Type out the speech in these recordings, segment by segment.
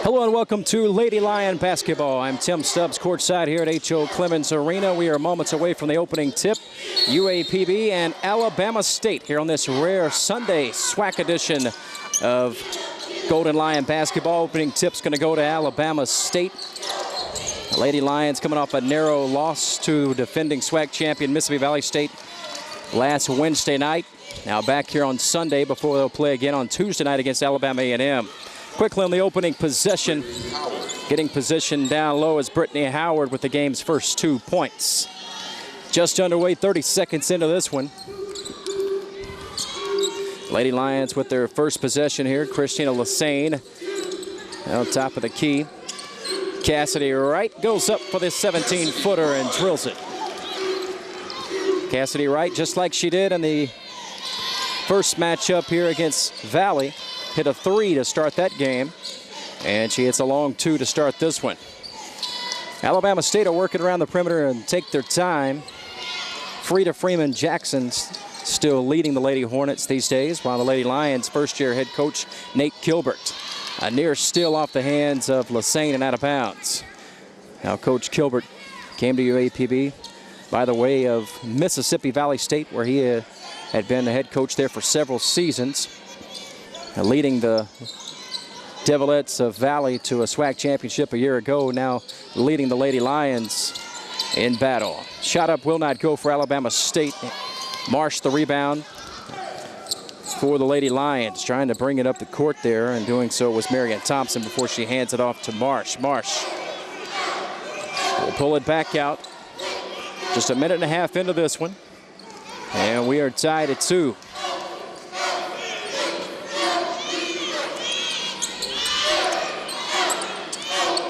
Hello and welcome to Lady Lion Basketball. I'm Tim Stubbs, courtside here at H.O. Clemens Arena. We are moments away from the opening tip. UAPB and Alabama State here on this rare Sunday SWAC edition of Golden Lion Basketball. Opening tip's going to go to Alabama State. The Lady Lions coming off a narrow loss to defending SWAC champion Mississippi Valley State last Wednesday night. Now back here on Sunday before they'll play again on Tuesday night against Alabama A&M. Quickly on the opening possession, getting positioned down low is Brittany Howard with the game's first 2 points. Just underway, 30 seconds into this one. Lady Lions with their first possession here. Christina Lassane on top of the key. Cassidy Wright goes up for this 17-footer and drills it. Cassidy Wright, just like she did in the first matchup here against Valley, hit a 3 to start that game, and she hits a long 2 to start this one. Alabama State are working around the perimeter and take their time. Frida Freeman Jackson's still leading the Lady Hornets these days, while the Lady Lions first-year head coach Nate Kilbert. A near steal off the hands of Lassane and out of bounds. Now Coach Kilbert came to UAPB by the way of Mississippi Valley State, where he had been the head coach there for several seasons, leading the Devilettes of Valley to a SWAC championship a year ago, now leading the Lady Lions in battle. Shot up will not go for Alabama State. Marsh the rebound for the Lady Lions, trying to bring it up the court there, and doing so was Marion Thompson before she hands it off to Marsh. Marsh will pull it back out. Just a minute and a half into this one, and we are tied at 2.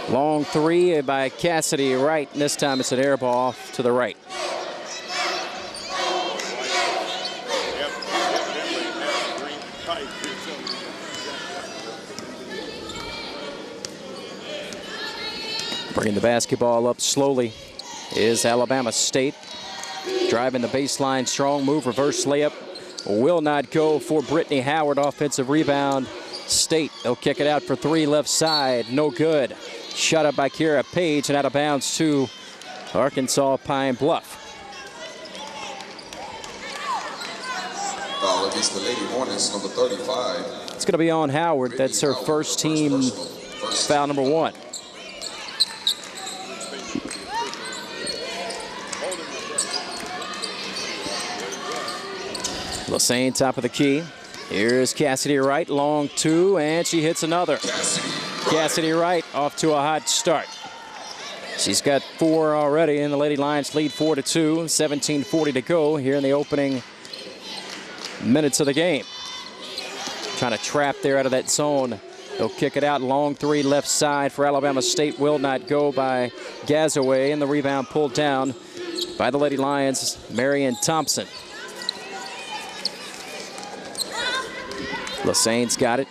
Long 3 by Cassidy Wright, and this time it's an air ball off to the right. Bringing the basketball up slowly is Alabama State. Driving the baseline, strong move, reverse layup. Will not go for Brittany Howard. Offensive rebound, State. They'll kick it out for 3 left side, no good. Shot up by Kira Page and out of bounds to Arkansas Pine Bluff. Foul against the Lady Hornets, number 35. It's going to be on Howard. That's her first team foul number 1. Lassane, top of the key. Here's Cassidy Wright, long 2, and she hits another. Cassidy Wright off to a hot start. She's got 4 already, and the Lady Lions lead 4-2. 17:40 to go here in the opening minutes of the game. Trying to trap there out of that zone. They'll kick it out, long 3 left side for Alabama State. Will not go by Gazaway, and the rebound pulled down by the Lady Lions, Marion Thompson. Lassane's got it.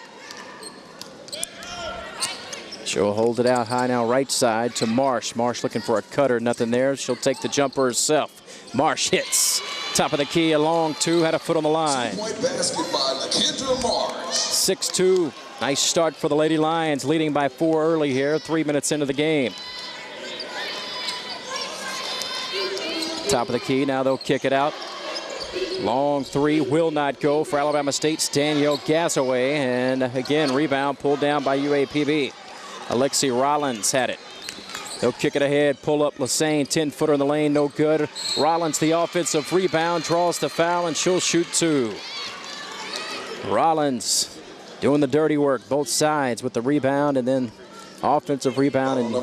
She'll hold it out high now, right side to Marsh. Marsh looking for a cutter, nothing there. She'll take the jumper herself. Marsh hits. Top of the key, a long 2, had a foot on the line. 2-point basket by Lakendra Marsh. 6-2. Nice start for the Lady Lions, leading by 4 early here, 3 minutes into the game. Top of the key, now they'll kick it out. Long 3 will not go for Alabama State's Danielle Gazaway, and again, rebound pulled down by UAPB. Alexi Rollins had it. They'll kick it ahead, pull up Lassane, 10-footer in the lane, no good. Rollins, the offensive rebound, draws the foul, and she'll shoot 2. Rollins doing the dirty work, both sides with the rebound, and then offensive rebound, and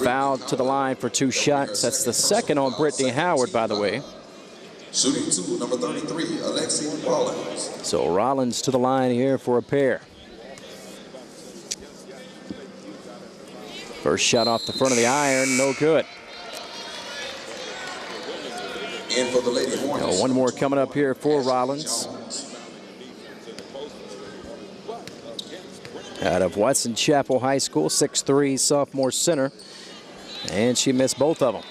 fouled to the line for 2 shots. That's the second on Brittany Howard, by the way. Shooting 2, number 33, Alexi Rollins. So Rollins to the line here for a pair. First shot off the front of the iron, no good. And for the Lady Hornets. One more coming up here for Rollins. Out of Watson Chapel High School, 6'3", sophomore center. And she missed both of them.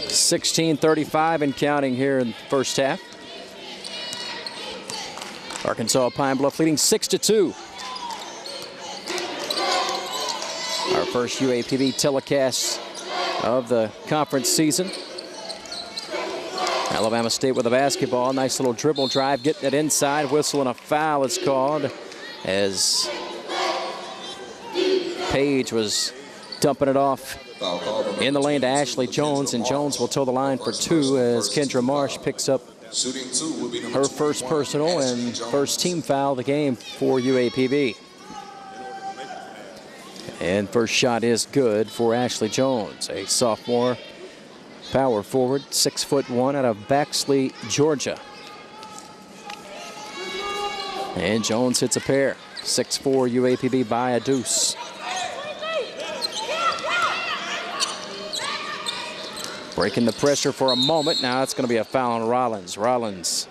16:35 and counting here in the first half. Arkansas Pine Bluff leading 6-2. Our first UAPB telecast of the conference season. Alabama State with the basketball. Nice little dribble drive, getting it inside. Whistle and a foul is called as Page was dumping it off in the lane to Ashley Jones, and Jones will toe the line for 2 as Kendra Marsh picks up her first personal and first team foul of the game for UAPB. And first shot is good for Ashley Jones, a sophomore power forward, 6'1" out of Baxley, Georgia. And Jones hits a pair. 6'4" UAPB by a deuce. Breaking the pressure for a moment. Now it's going to be a foul on Rollins. Rollins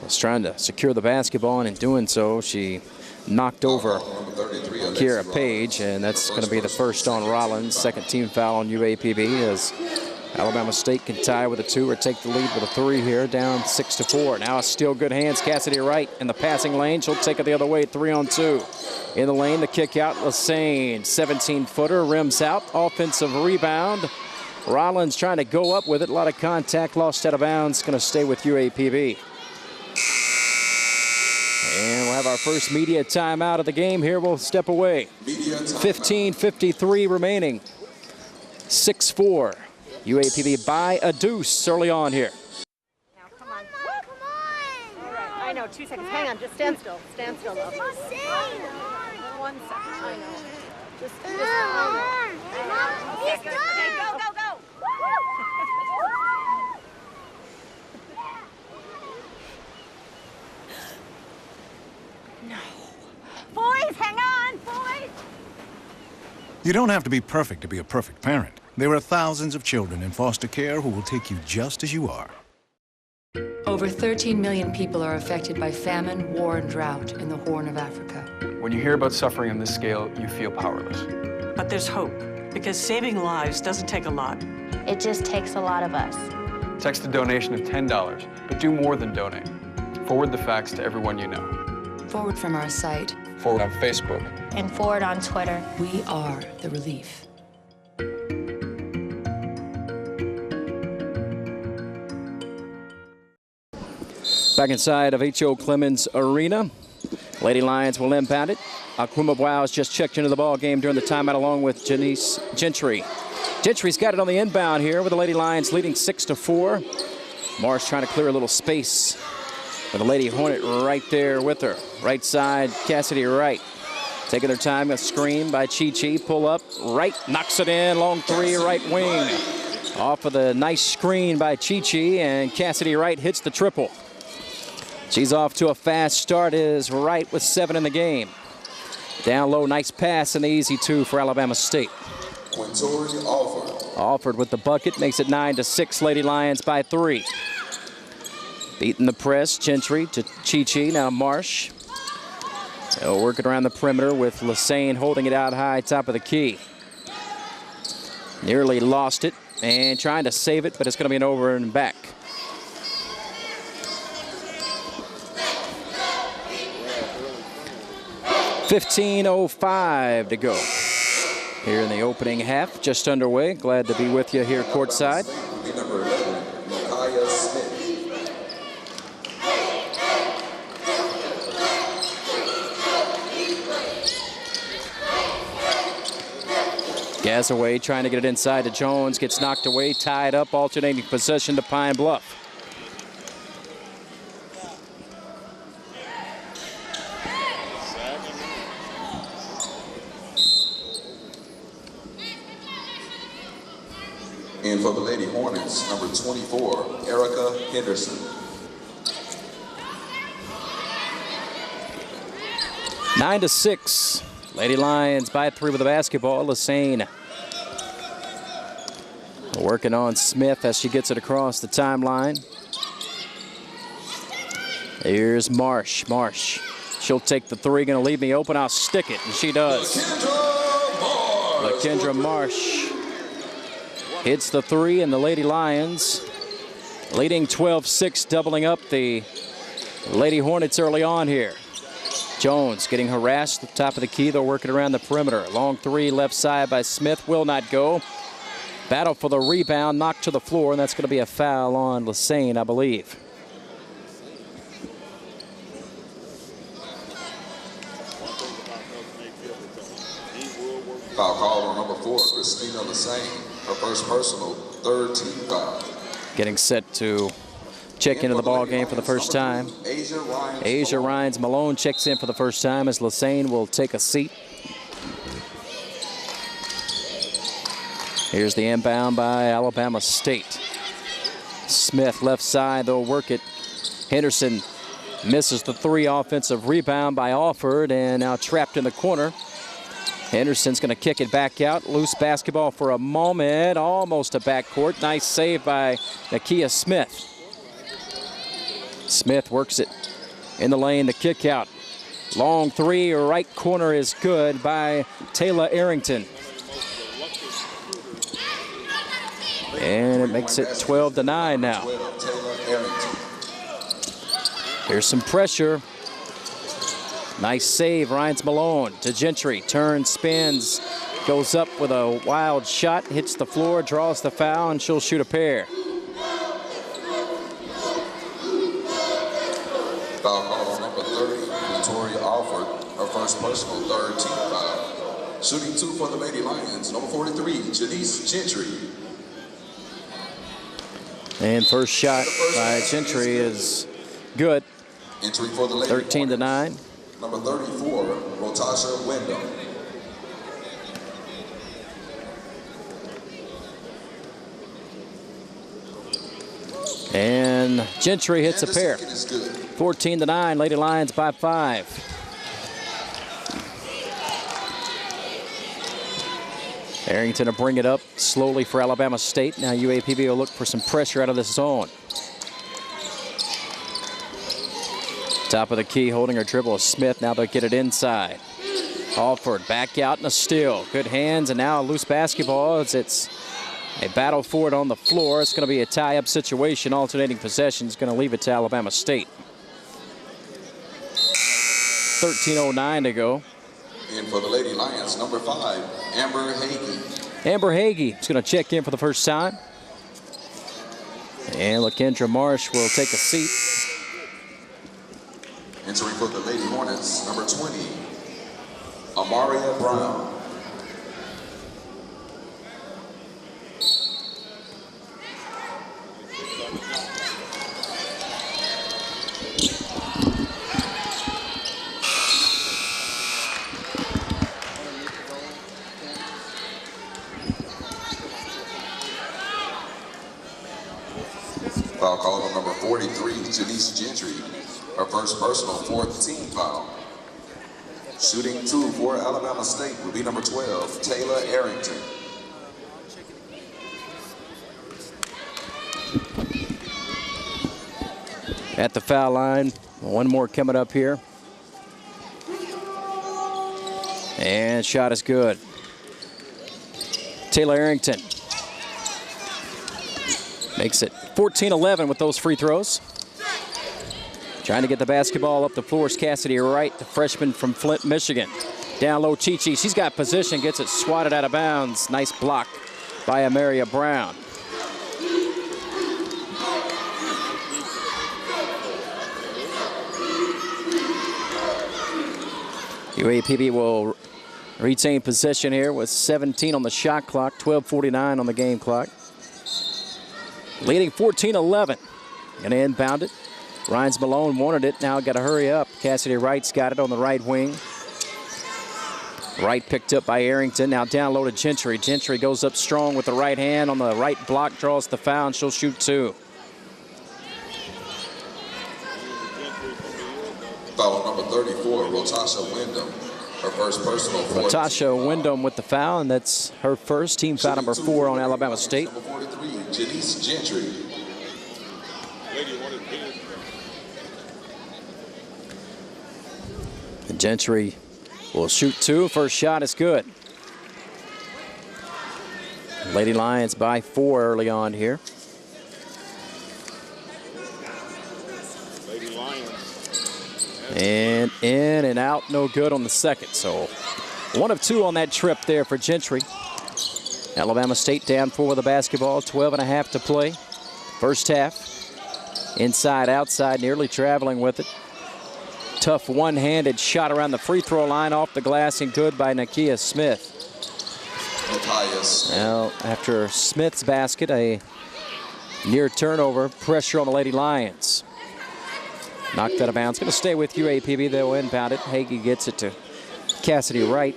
was trying to secure the basketball, and in doing so, she knocked over Kira Page, and that's going to be the first on Rollins. Second team foul on UAPB as Alabama State can tie with a 2 or take the lead with a 3 here, down 6-4. Now it's still good hands. Cassidy Wright in the passing lane. She'll take it the other way, 3-on-2. In the lane, the kick out, Lassane, 17-footer, rims out, offensive rebound. Rollins trying to go up with it. A lot of contact, lost out of bounds. Going to stay with UAPB. And we'll have our first media timeout of the game here. We'll step away. 15:53 remaining. 6-4. UAPB by a deuce early on here. Now, come on. Come on. All right. I know. 2 seconds. Hang on. Just stand still. Stand still, love. 1 second. I know. Just I know. Okay, go, go, go. No. Boys, hang on, boys. You don't have to be perfect to be a perfect parent. There are thousands of children in foster care who will take you just as you are. Over 13 million people are affected by famine, war, and drought in the Horn of Africa. When you hear about suffering on this scale, you feel powerless. But there's hope, because saving lives doesn't take a lot. It just takes a lot of us. Text a donation of $10, but do more than donate. Forward the facts to everyone you know. Forward from our site. Forward on Facebook. And forward on Twitter. We are the relief. Back inside of H.O. Clemens Arena. Lady Lions will inbound it. Akuma Bwow's just checked into the ball game during the timeout along with Janice Gentry. Gentry's got it on the inbound here with the Lady Lions leading 6-4. Marsh trying to clear a little space with the Lady Hornet right there with her. Right side, Cassidy Wright. Taking their time, a screen by Chi-Chi. Pull up, Wright knocks it in. Long 3, right wing. Off of the nice screen by Chi-Chi, and Cassidy Wright hits the triple. She's off to a fast start as Wright with 7 in the game. Down low, nice pass and the easy 2 for Alabama State. Alford with the bucket, makes it 9-6. Lady Lions by 3. Beating the press, Gentry to Chi-Chi, now Marsh. Working around the perimeter with Lassane holding it out high, top of the key. Nearly lost it and trying to save it, but it's going to be an over and back. .05 to go here in the opening half, just underway. Glad to be with you here courtside. Gasaway trying to get it inside to Jones, gets knocked away, tied up, alternating possession to Pine Bluff. And for the Lady Hornets, number 24, Erica Henderson. 9-6. Lady Lions by 3 with the basketball. Lassane working on Smith as she gets it across the timeline. Here's Marsh. Marsh. She'll take the 3. Going to leave me open. I'll stick it. And she does. LaKendra Marsh hits the 3, and the Lady Lions leading 12-6, doubling up the Lady Hornets early on here. Jones getting harassed at the top of the key. They'll work it around the perimeter. Long three left side by Smith will not go. Battle for the rebound, knocked to the floor, and that's going to be a foul on Lassane, I believe. Foul called on number 4, Christina Lassane. Her first personal, third team foul. Getting set to check into the ball game for the first time. Asia Rhines Malone checks in for the first time as Lassane will take a seat. Here's the inbound by Alabama State. Smith left side, they'll work it. Henderson misses the three. Offensive rebound by Alford, and now trapped in the corner. Henderson's going to kick it back out. Loose basketball for a moment, almost a backcourt. Nice save by Nakia Smith. Smith works it in the lane, the kick out. Long three, right corner is good by Taylor Arrington. And it makes it 12-9 now. Here's some pressure. Nice save, Rhines Malone to Gentry. Turns, spins, goes up with a wild shot, hits the floor, draws the foul, and she'll shoot a pair. Foul call on number 30, Victoria Alford. Her first personal, third team foul. Shooting 2 for the Lady Lions, number 43, Janice Gentry. And first shot by Gentry is good. Entry for the Lady 13-9. Number 34, Rotasha Wyndham. And Gentry hits a pair. 14-9, Lady Lions by 5. Arrington will bring it up slowly for Alabama State. Now UAPB will look for some pressure out of this zone. Top of the key, holding her dribble is Smith. Now they'll get it inside. Alford back out and a steal. Good hands, and now a loose basketball as it's a battle for it on the floor. It's going to be a tie-up situation. Alternating possession is going to leave it to Alabama State. 13:09 to go. And for the Lady Lions, number 5, Amber Hagee. Amber Hagee is going to check in for the first time. And LaKendra Marsh will take a seat. Entering for the Lady Hornets, number 20, Amaria Brown. Foul called on number 43, Janice Gentry. Her first personal, fourth team foul. Shooting 2 for Alabama State will be number 12, Taylor Arrington. At the foul line, one more coming up here. And shot is good. Taylor Arrington makes it 14-11 with those free throws. Trying to get the basketball up the floor is Cassidy Wright, the freshman from Flint, Michigan. Down low, Chi-Chi. She's got position, gets it swatted out of bounds. Nice block by Amaria Brown. UAPB will retain possession here with 17 on the shot clock, 12:49 on the game clock. Leading 14-11. Gonna inbound it. Rhines Malone wanted it, now got to hurry up. Cassidy Wright's got it on the right wing. Wright picked up by Arrington, now down low to Gentry. Gentry goes up strong with the right hand on the right block, draws the foul, and she'll shoot 2. Foul number 34, Rotasha Wyndham. Her first personal. Rotasha Wyndham with the foul, and that's her first team foul number 4 on Alabama State. Number 43, Janice Gentry. Gentry will shoot 2. First shot is good. Lady Lions by 4 early on here. And in and out, no good on the second. So 1 of 2 on that trip there for Gentry. Alabama State down 4 with the basketball, 12.5 to play. First half. Inside, outside, nearly traveling with it. Tough one-handed shot around the free throw line, off the glass and good by Nakia Smith. Now, after Smith's basket, a near turnover, pressure on the Lady Lions. Knocked out of bounds. Going to stay with UAPB. They'll inbound it. Hagee gets it to Cassidy Wright.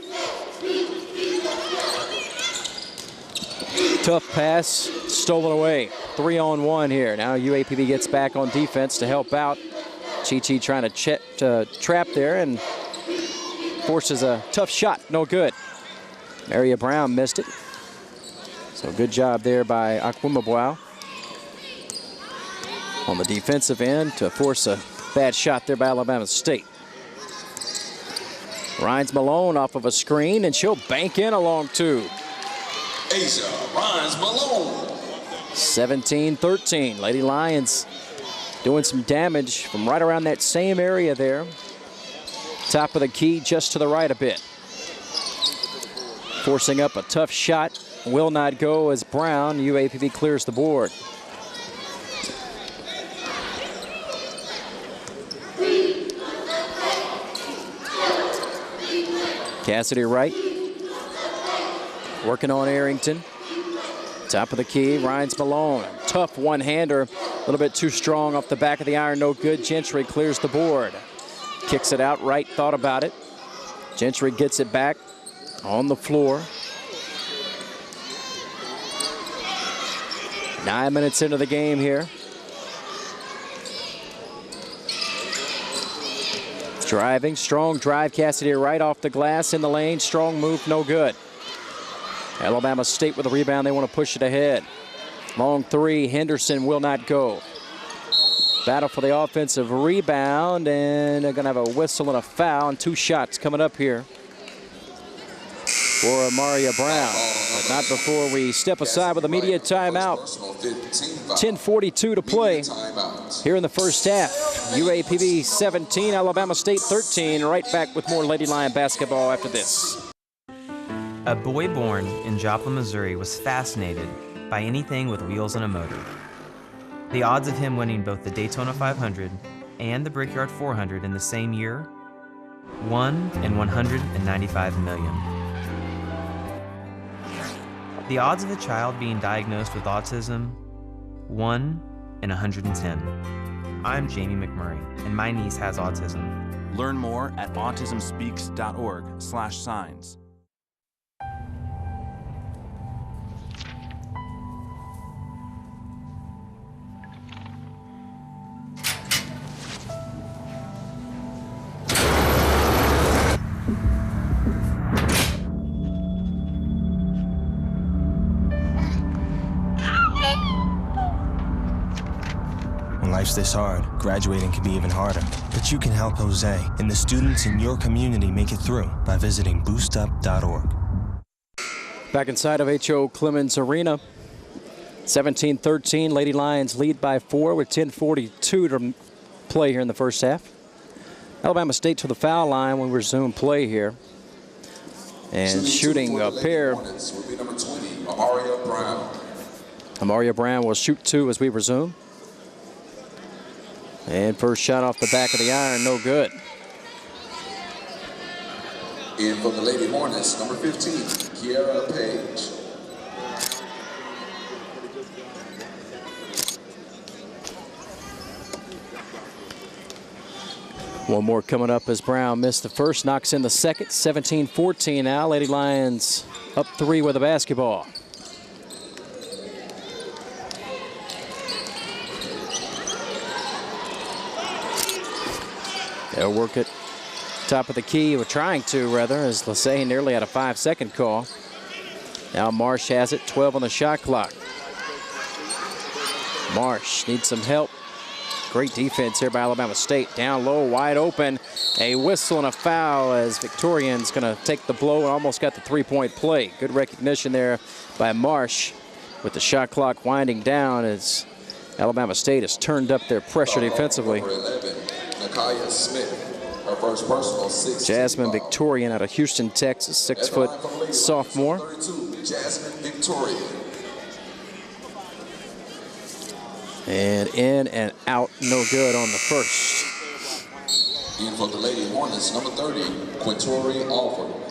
Tough pass, stolen away. 3-on-1 here. Now UAPB gets back on defense to help out. Chi-Chi trying to trap there and forces a tough shot. No good. Maria Brown missed it. So good job there by Akwumaboau on the defensive end to force a bad shot there by Alabama State. Rhines Malone off of a screen, and she'll bank in a long 2. Asia Rhines Malone. 17-13. Lady Lions doing some damage from right around that same area there. Top of the key, just to the right a bit. Forcing up a tough shot. Will not go as Brown. UAPB clears the board. Cassidy Wright working on Arrington. Top of the key, Rhines Malone. Tough one-hander, a little bit too strong off the back of the iron, no good. Gentry clears the board. Kicks it out, Wright thought about it. Gentry gets it back on the floor. 9 minutes into the game here. Driving, strong drive, Cassidy Wright off the glass in the lane. Strong move, no good. Alabama State with a rebound, they want to push it ahead. Long 3, Henderson will not go. Battle for the offensive rebound, and they're going to have a whistle and a foul, and 2 shots coming up here for Maria Brown. But not before we step aside with a media timeout. 10:42 to play here in the first half. UAPB 17, Alabama State 13. Right back with more Lady Lion basketball after this. A boy born in Joplin, Missouri was fascinated by anything with wheels and a motor. The odds of him winning both the Daytona 500 and the Brickyard 400 in the same year, 1 in 195 million. The odds of a child being diagnosed with autism, 1 in 110. I'm Jamie McMurray, and my niece has autism. Learn more at autismspeaks.org/signs. When life's this hard, graduating can be even harder. But you can help Jose and the students in your community make it through by visiting boostup.org. Back inside of H.O. Clemens Arena. 17-13, Lady Lions lead by 4 with 10:42 to play here in the first half. Alabama State to the foul line when we resume play here. And shooting a pair. Will be number 20, Amaria Brown. Amaria Brown will shoot 2 as we resume. And first shot off the back of the iron, no good. In for the Lady Hornets, number 15, Kiara Page. One more coming up as Brown missed the first, knocks in the second. 17-14 now. Lady Lions up 3 with the basketball. They'll work it top of the key, or trying to rather, as Lassay nearly had a 5-second call. Now Marsh has it, 12 on the shot clock. Marsh needs some help. Great defense here by Alabama State. Down low, wide open. A whistle and a foul as Victorian's going to take the blow and almost got the 3-point play. Good recognition there by Marsh with the shot clock winding down as Alabama State has turned up their pressure defensively. Number 11, Nakia Smith. first personal, 16 Jasmine foul. Victorian out of Houston, Texas, 6 foot sophomore. 32, Jasmine Victorian. And in and out, no good on the first. In for the Lady Hornets, number 30, Quintori Alford.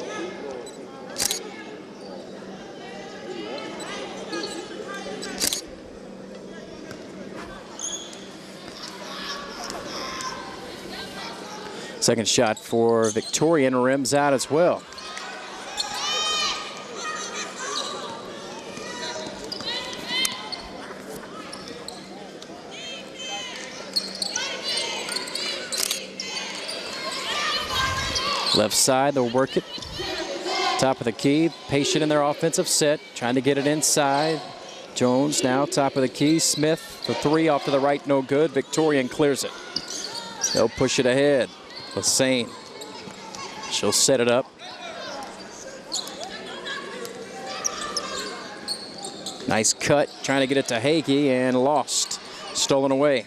Second shot for Victorian rims out as well. Left side, they'll work it. Top of the key, patient in their offensive set, trying to get it inside. Jones now top of the key. Smith for three off to the right, no good. Victorian clears it. They'll push it ahead. Lassane, she'll set it up. Nice cut, trying to get it to Hagee and lost. Stolen away.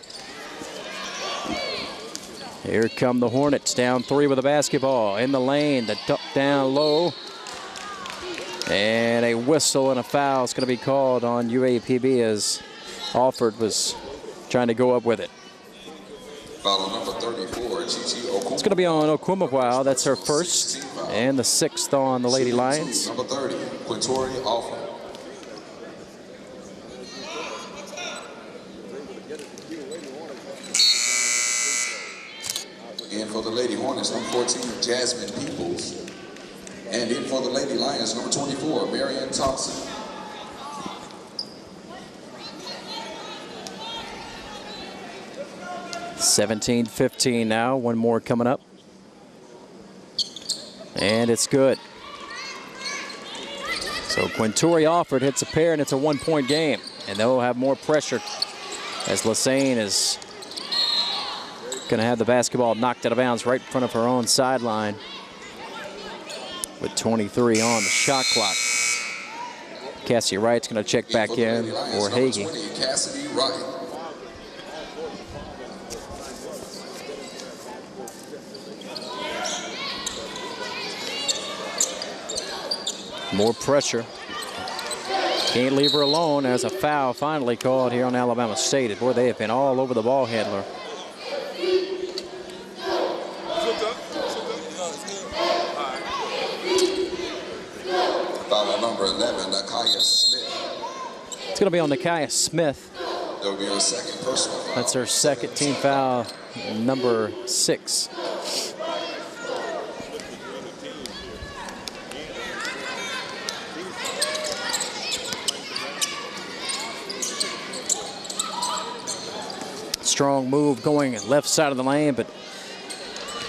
Here come the Hornets, down three with the basketball. In the lane, the dump down low. And a whistle and a foul is going to be called on UAPB as Alford was trying to go up with it. Foul number 34, Chichi Okuma. It's going to be on Okuma. That's her first and the sixth on the Lady Lions. Number 30, Quintori Alford. In for the Lady Hornets, number 14, Jasmine Peoples. And in for the Lady Lions, number 24, Marion Thompson. (17-15) now. One more coming up. And it's good. So Quintori Alford hits a pair, and it's a one-point game. And they'll have more pressure as Lassane is going to have the basketball knocked out of bounds right in front of her own sideline with 23 on the shot clock. Cassie Wright's going to check back in for Hagee. Cassidy Wright. More pressure. Can't leave her alone as a foul finally called here on Alabama State. Boy, they have been all over the ball handler. Foul number 11, Nakaya Smith. It's going to be on Nakaya Smith. There'll be her second personal foul. That's her second team foul, number 6. Strong move going left side of the lane, but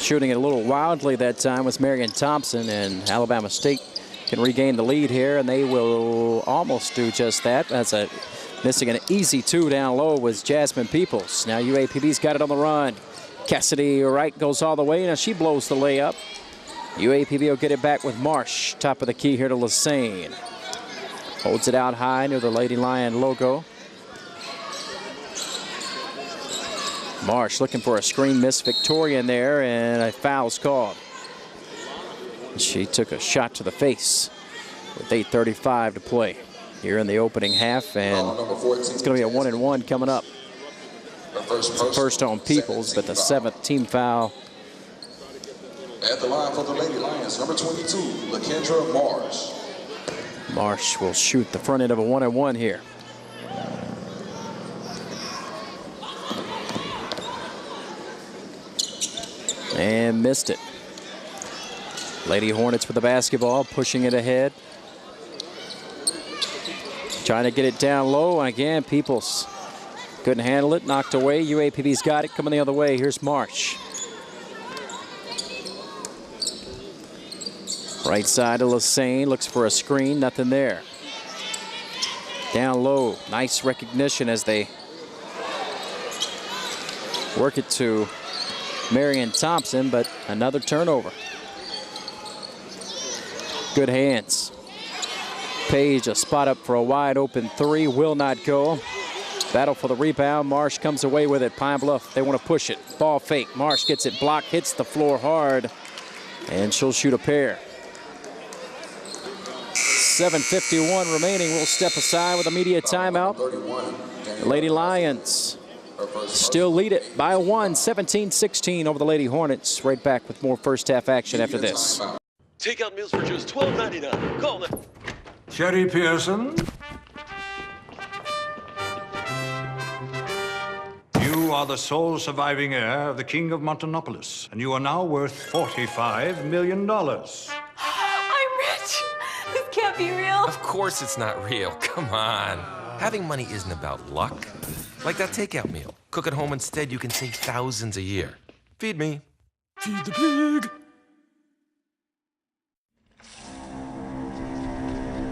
shooting it a little wildly that time was Marion Thompson, and Alabama State can regain the lead here, and they will almost do just that. That's missing an easy two down low was Jasmine Peoples. Now UAPB's got it on the run. Cassidy Wright goes all the way. Now she blows the layup. UAPB will get it back with Marsh. Top of the key here to Lassane. Holds it out high near the Lady Lion logo. Marsh looking for a screen miss. Victorian there, and a foul's called. She took a shot to the face with 8:35 to play here in the opening half, and it's going to be a 1-and-1 coming up. First on Peoples, but the 7th team foul. At the line for the Lady Lions, number 22, LaKendra Marsh. Marsh will shoot the front end of a 1-and-1 here. And missed it. Lady Hornets with the basketball, pushing it ahead. Trying to get it down low, and again, Peoples couldn't handle it, knocked away. UAPB's got it, coming the other way. Here's Marsh. Right side of Lassane, looks for a screen, nothing there. Down low, nice recognition as they work it to Marion Thompson, but another turnover. Good hands. Page a spot up for a wide open three, will not go. Battle for the rebound. Marsh comes away with it. Pine Bluff, they want to push it. Ball fake. Marsh gets it blocked, hits the floor hard, and she'll shoot a pair. 7:51 remaining. We'll step aside with a media timeout. The Lady Lions still lead it by 1, 17-16 over the Lady Hornets. Right back with more first half action after this. Takeout meals for just $12.99. Call them. Sherry Pearson. You are the sole surviving heir of the King of Montanopolis, and you are now worth $45 million. I'm rich! This can't be real. Of course it's not real. Come on. Having money isn't about luck. Like that takeout meal. Cook at home instead, you can save thousands a year. Feed me. Feed the pig.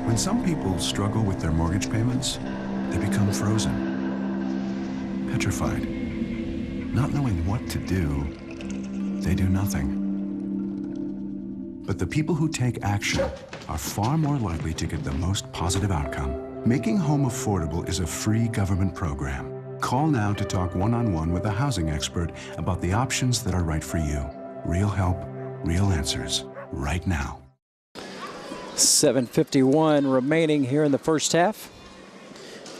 When some people struggle with their mortgage payments, they become frozen, petrified. Not knowing what to do, they do nothing. But the people who take action are far more likely to get the most positive outcome. Making home affordable is a free government program. Call now to talk one-on-one with a housing expert about the options that are right for you. Real help, real answers, right now. 7:51 remaining here in the first half.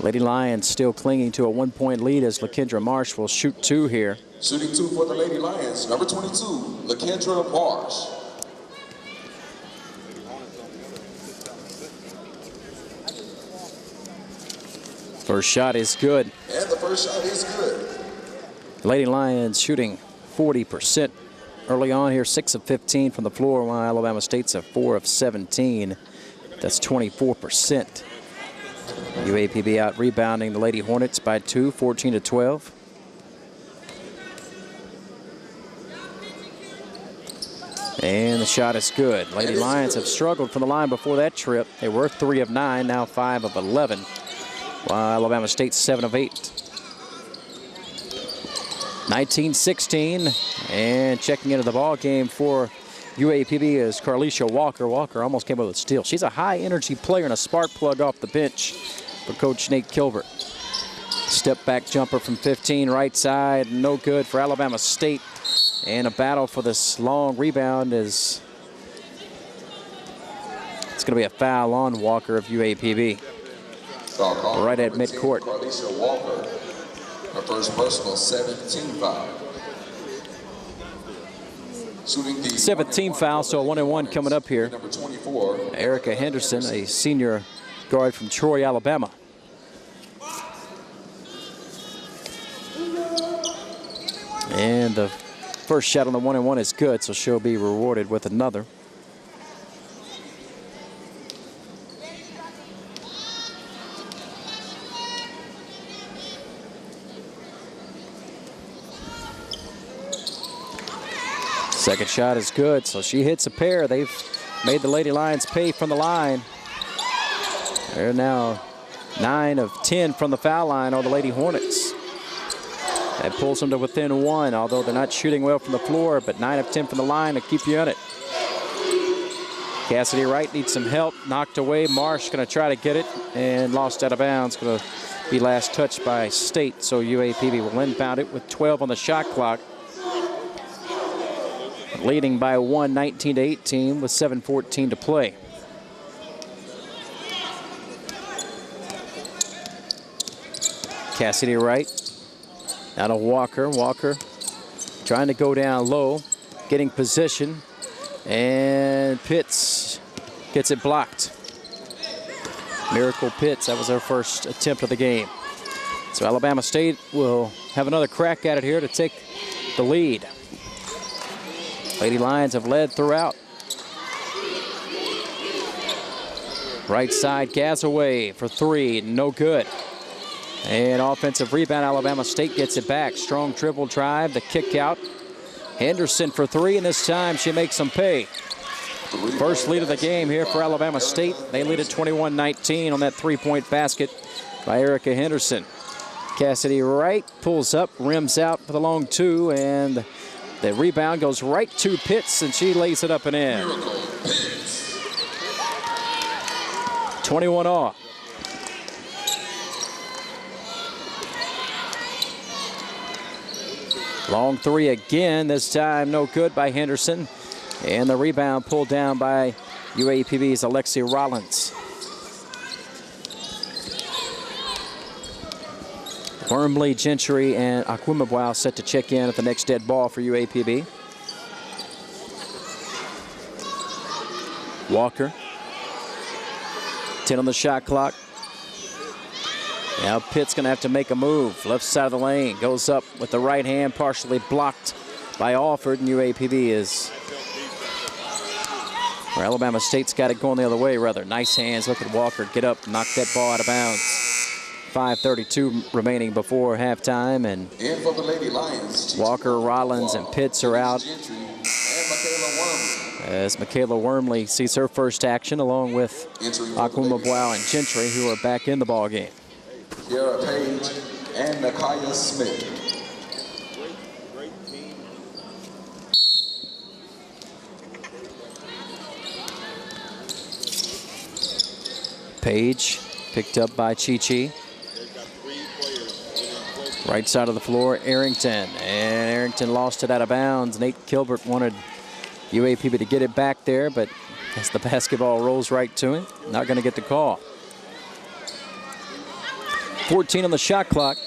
Lady Lions still clinging to a 1-point lead as LaKendra Marsh will shoot 2 here. Shooting 2 for the Lady Lions, number 22, LaKendra Marsh. First shot is good. And the first shot is good. Lady Lions shooting 40% early on here, 6 of 15 from the floor, while Alabama State's a 4 of 17. That's 24%. UAPB out rebounding the Lady Hornets by 2, 14-12. And the shot is good. Lady Lions have struggled from the line before that trip. They were 3 of 9, now 5 of 11. While Alabama State's 7 of 8. 19-16, and checking into the ball game for UAPB is Carlisha Walker. Walker almost came up with a steal. She's a high-energy player and a spark plug off the bench for Coach Nate Kilbert. Step-back jumper from 15, right side, no good for Alabama State. And a battle for this long rebound is it's going to be a foul on Walker of UAPB. Right at midcourt. Carlisha Walker, her first personal 17 foul. 17 foul, so a 1-and-1 coming up here. Number 24. Erica Henderson, a senior guard from Troy, Alabama. And the first shot on the 1-and-1 is good, so she'll be rewarded with another. Second shot is good, so she hits a pair. They've made the Lady Lions pay from the line. They're now 9 of 10 from the foul line, or the Lady Hornets. That pulls them to within 1, although they're not shooting well from the floor, but 9 of 10 from the line to keep you in it. Cassidy Wright needs some help, knocked away. Marsh gonna try to get it and lost out of bounds. Gonna be last touched by State, so UAPB will inbound it with 12 on the shot clock. Leading by 1, 19-18 with 7:14 to play. Cassidy Wright out of Walker. Walker trying to go down low, getting position, and Pitts gets it blocked. Miracle Pitts, that was our first attempt of the game. So Alabama State will have another crack at it here to take the lead. Lady Lions have led throughout. Right side, Gazaway for 3, no good. And offensive rebound, Alabama State gets it back. Strong dribble drive, the kick out. Henderson for 3, and this time she makes them pay. First lead of the game here for Alabama State. They lead at 21-19 on that 3-point basket by Erica Henderson. Cassidy Wright pulls up, rims out for the long 2, and the rebound goes right to Pitts, and she lays it up and in. 21 off. Long three again, this time no good by Henderson. And the rebound pulled down by UAPB's Alexi Rollins. Wormley, Gentry, and Akwumaboa set to check in at the next dead ball for UAPB. Walker. 10 on the shot clock. Now Pitt's going to have to make a move. Left side of the lane. Goes up with the right hand, partially blocked by Alford. And UAPB is... or Alabama State's got it going the other way, rather. Nice hands. Look at Walker get up, knock that ball out of bounds. 5:32 remaining before halftime, and for the Lady Lions, Walker, Rollins, and Pitts are out. As Michaela Wormley sees her first action, along with Akwumaboa and Gentry, who are back in the ball game. Kiara Page and Nakaya Smith. Page picked up by Chi-Chi. Right side of the floor, Arrington. And Arrington lost it out of bounds. Nate Gilbert wanted UAPB to get it back there, but as the basketball rolls right to him, not going to get the call. 14 on the shot clock.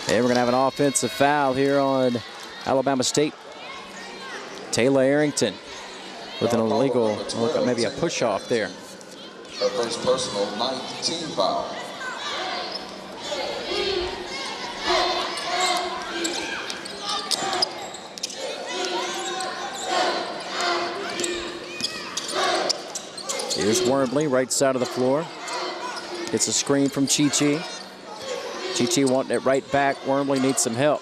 And we're going to have an offensive foul here on Alabama State. Taylor Arrington with an illegal, maybe a push-off there. Her first personal 9th team foul. Here's Wormley, right side of the floor. Gets a screen from Chi-Chi. Chi-Chi wanting it right back. Wormley needs some help.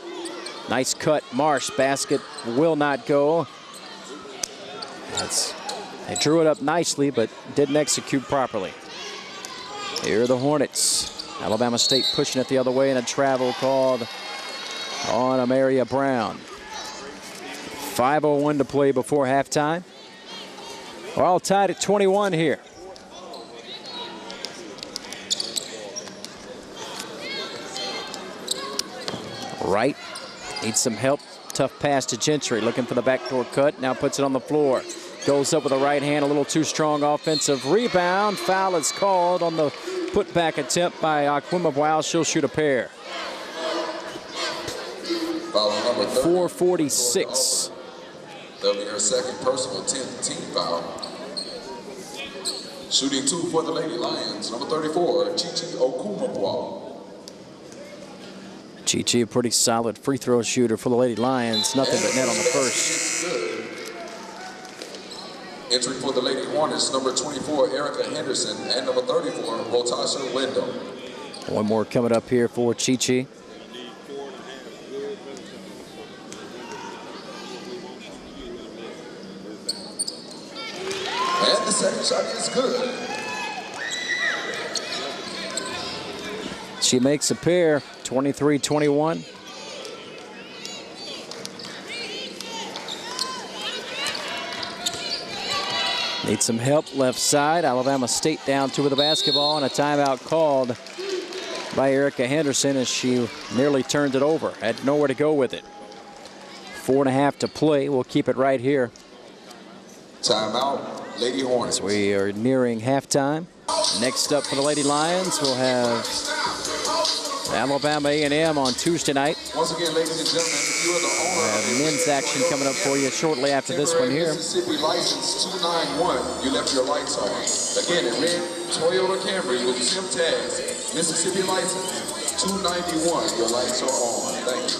Nice cut. Marsh, basket will not go. They drew it up nicely, but didn't execute properly. Here are the Hornets. Alabama State pushing it the other way, and a travel called on Amaria Brown. 5:01 to play before halftime. We're all tied at 21 here. Wright needs some help. Tough pass to Gentry, looking for the backdoor cut. Now puts it on the floor. Goes up with a right hand, a little too strong offensive rebound. Foul is called on the putback attempt by Akwumaboa. She'll shoot a pair. 4:46. That'll be her second personal 10th team foul. Shooting 2 for the Lady Lions, number 34, Chi-Chi Akwumaboa. Chi-Chi, a pretty solid free throw shooter for the Lady Lions. Nothing but net on the first. Entry for the Lady Hornets, number 24, Erica Henderson, and number 34, Rotasha Wendell. One more coming up here for Chi-Chi. And the second shot is good. She makes a pair, 23-21. Needs some help left side. Alabama State down 2 with the basketball, and a timeout called by Erica Henderson as she nearly turned it over. Had nowhere to go with it. 4.5 to play. We'll keep it right here. Timeout, Lady Hornets. As we are nearing halftime. Next up for the Lady Lions, we'll have Alabama A&M on Tuesday night. Once again, ladies and gentlemen, if you are the owner we'll have men's action coming up for you shortly after this one here. Mississippi license 291, you left your lights on. Again, in red Toyota Camry with SIM tags, Mississippi license 291, your lights are on. Thank you.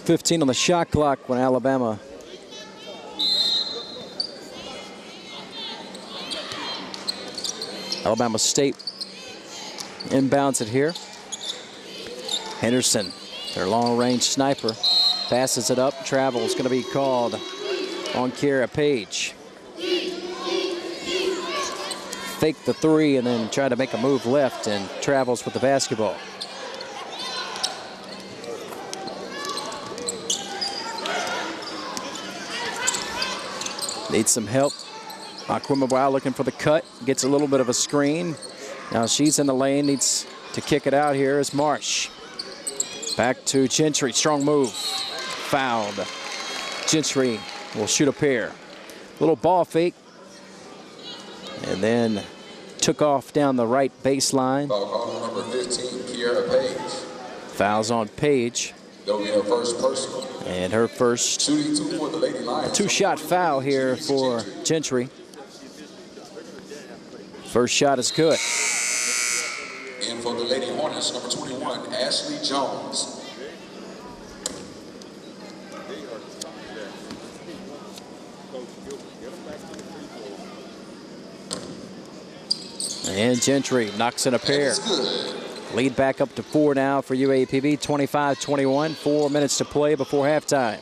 15 on the shot clock when Alabama State inbounds it here. Henderson, their long-range sniper, passes it up. Travel is going to be called on Kiara Page. Fake the three and then try to make a move left, and Travels with the basketball. Needs some help. Akwumaboa looking for the cut. Gets a little bit of a screen. Now she's in the lane, needs to kick it out here is Marsh. Back to Gentry, strong move, fouled. Gentry will shoot a pair. Little ball fake, and then took off down the right baseline. Foul call number 15, Kiera Page. Fouls on Page. That'll be her first personal. And her first Shooting two for the Lady Lions. two-shot foul here for Gentry. First shot is good. And for the Lady Hornets, number 21, Ashley Jones. And Gentry knocks in a pair. Lead back up to 4 now for UAPB, 25-21. 4 minutes to play before halftime.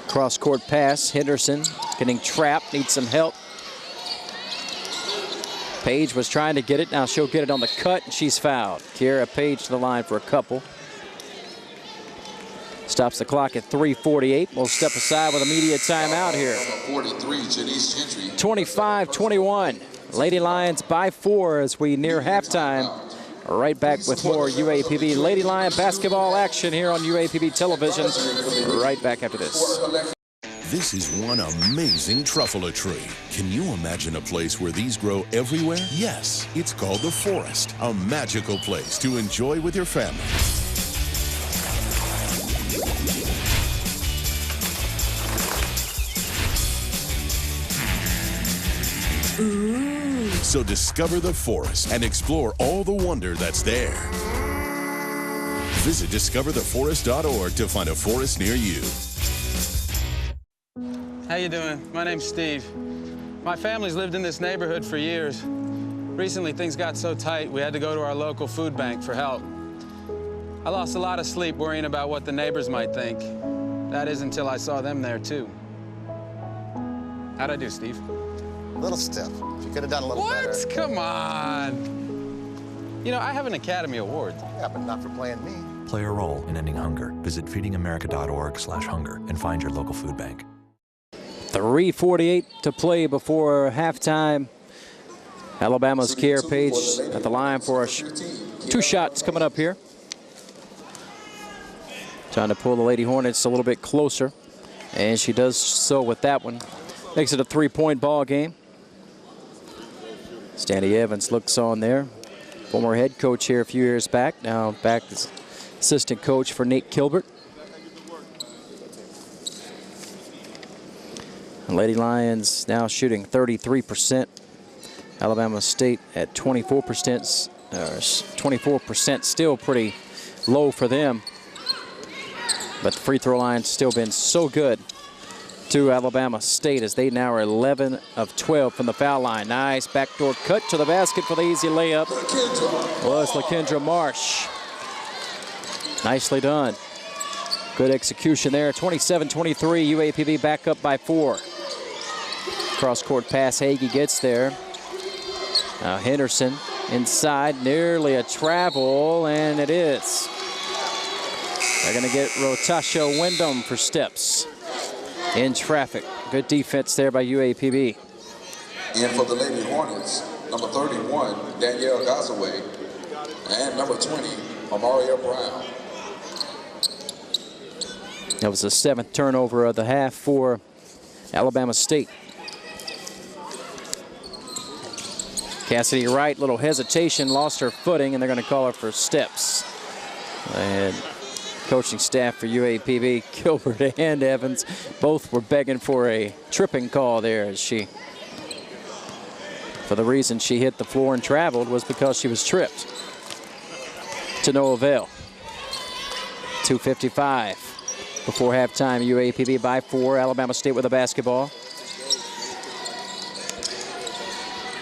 Cross-court pass, Henderson getting trapped, needs some help. Page was trying to get it, now she'll get it on the cut, and she's fouled. Kiera Page to the line for a couple. Stops the clock at 3:48. We'll step aside with a media timeout here. 43, Janice Gentry. 25-21. Lady Lions by 4 as we near halftime. Right back with more UAPB Lady Lion basketball action here on UAPB television. Right back after this. This is one amazing truffula tree. Can you imagine a place where these grow everywhere? Yes, it's called the Forest, a magical place to enjoy with your family. So discover the forest and explore all the wonder that's there. Visit discovertheforest.org to find a forest near you. How you doing? My name's Steve. My family's lived in this neighborhood for years. Recently, things got so tight, we had to go to our local food bank for help. I lost a lot of sleep worrying about what the neighbors might think. That is until I saw them there, too. How'd I do, Steve? A little stiff. You could have done a little better. What? Come on. You know, I have an Academy Award. Yeah, but not for playing me. Play a role in ending hunger. Visit feedingamerica.org/hunger and find your local food bank. 3:48 to play before halftime. Alabama's Kiera Page at the line for 2 shots coming up here. Trying to pull the Lady Hornets a little bit closer, and she does so with that one. Makes it a 3-point ball game. Stanley Evans looks on there. Former head coach here a few years back. Now back as assistant coach for Nate Kilbert. Lady Lions now shooting 33%. Alabama State at 24%. 24% still pretty low for them. But the free throw line's still been so good to Alabama State as they now are 11 of 12 from the foul line. Nice backdoor cut to the basket for the easy layup. Was LaKendra Marsh. Nicely done. Good execution there. 27-23, UAPB back up by 4. Cross-court pass, Hagee gets there. Now Henderson inside, nearly a travel, and it is. They're gonna get Rotasha Wyndham for steps. In traffic. Good defense there by UAPB. And for the Lady Hornets, number 31, Danielle Gazaway, and number 20, Amaria Brown. That was the 7th turnover of the half for Alabama State. Cassidy Wright, little hesitation, lost her footing, and they're going to call her for steps. And coaching staff for UAPB, Gilbert and Evans, both were begging for a tripping call there as she, for the reason she hit the floor and traveled was because she was tripped. To no avail. 2:55 before halftime, UAPB by 4, Alabama State with a basketball.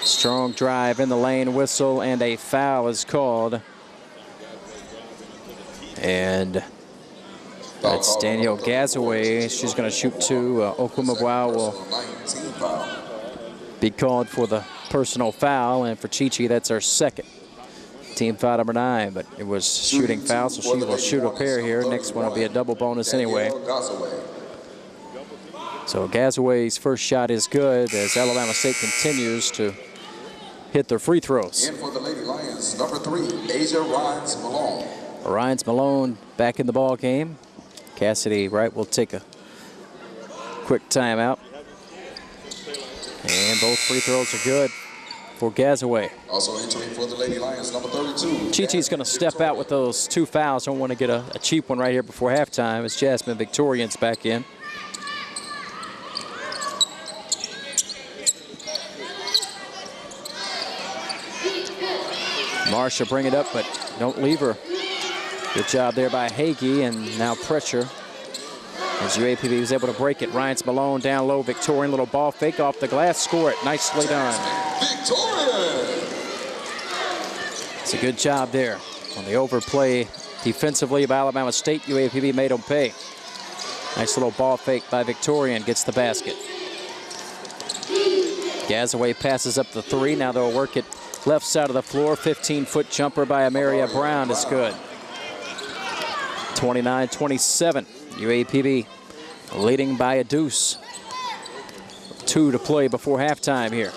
Strong drive in the lane, whistle, and a foul is called. And that's Danielle Gazaway. She's going to shoot 2. Okumabwa will be called for the personal foul, and for Chichi, that's her second. Team foul number 9, but it was shooting foul, so she will shoot a pair here. Next one will be a double bonus anyway. So Gazaway's first shot is good as Alabama State continues to hit their free throws. In for the Lady Lions, number 3, Asia Rhines Malone. Rhines Malone back in the ball game. Cassidy Wright will take a quick timeout. And both free throws are good for Gazaway. Also entering for the Lady Lions, number 32. Chi-Chi's going to step out with those 2 fouls. Don't want to get a cheap one right here before halftime as Jasmine Victorian's back in. Marsha bring it up, but don't leave her. Good job there by Hagee, and now pressure as UAPB was able to break it. Rhines Malone down low, Victorian, little ball fake off the glass, score it. Nicely done. Victorian! It's a good job there on the overplay defensively by Alabama State. UAPB made them pay. Nice little ball fake by Victorian, gets the basket. Gazaway passes up the 3. Now they'll work it left side of the floor. 15-foot jumper by Amaria Brown is good. 29-27. UAPB leading by a deuce. 2 to play before halftime here.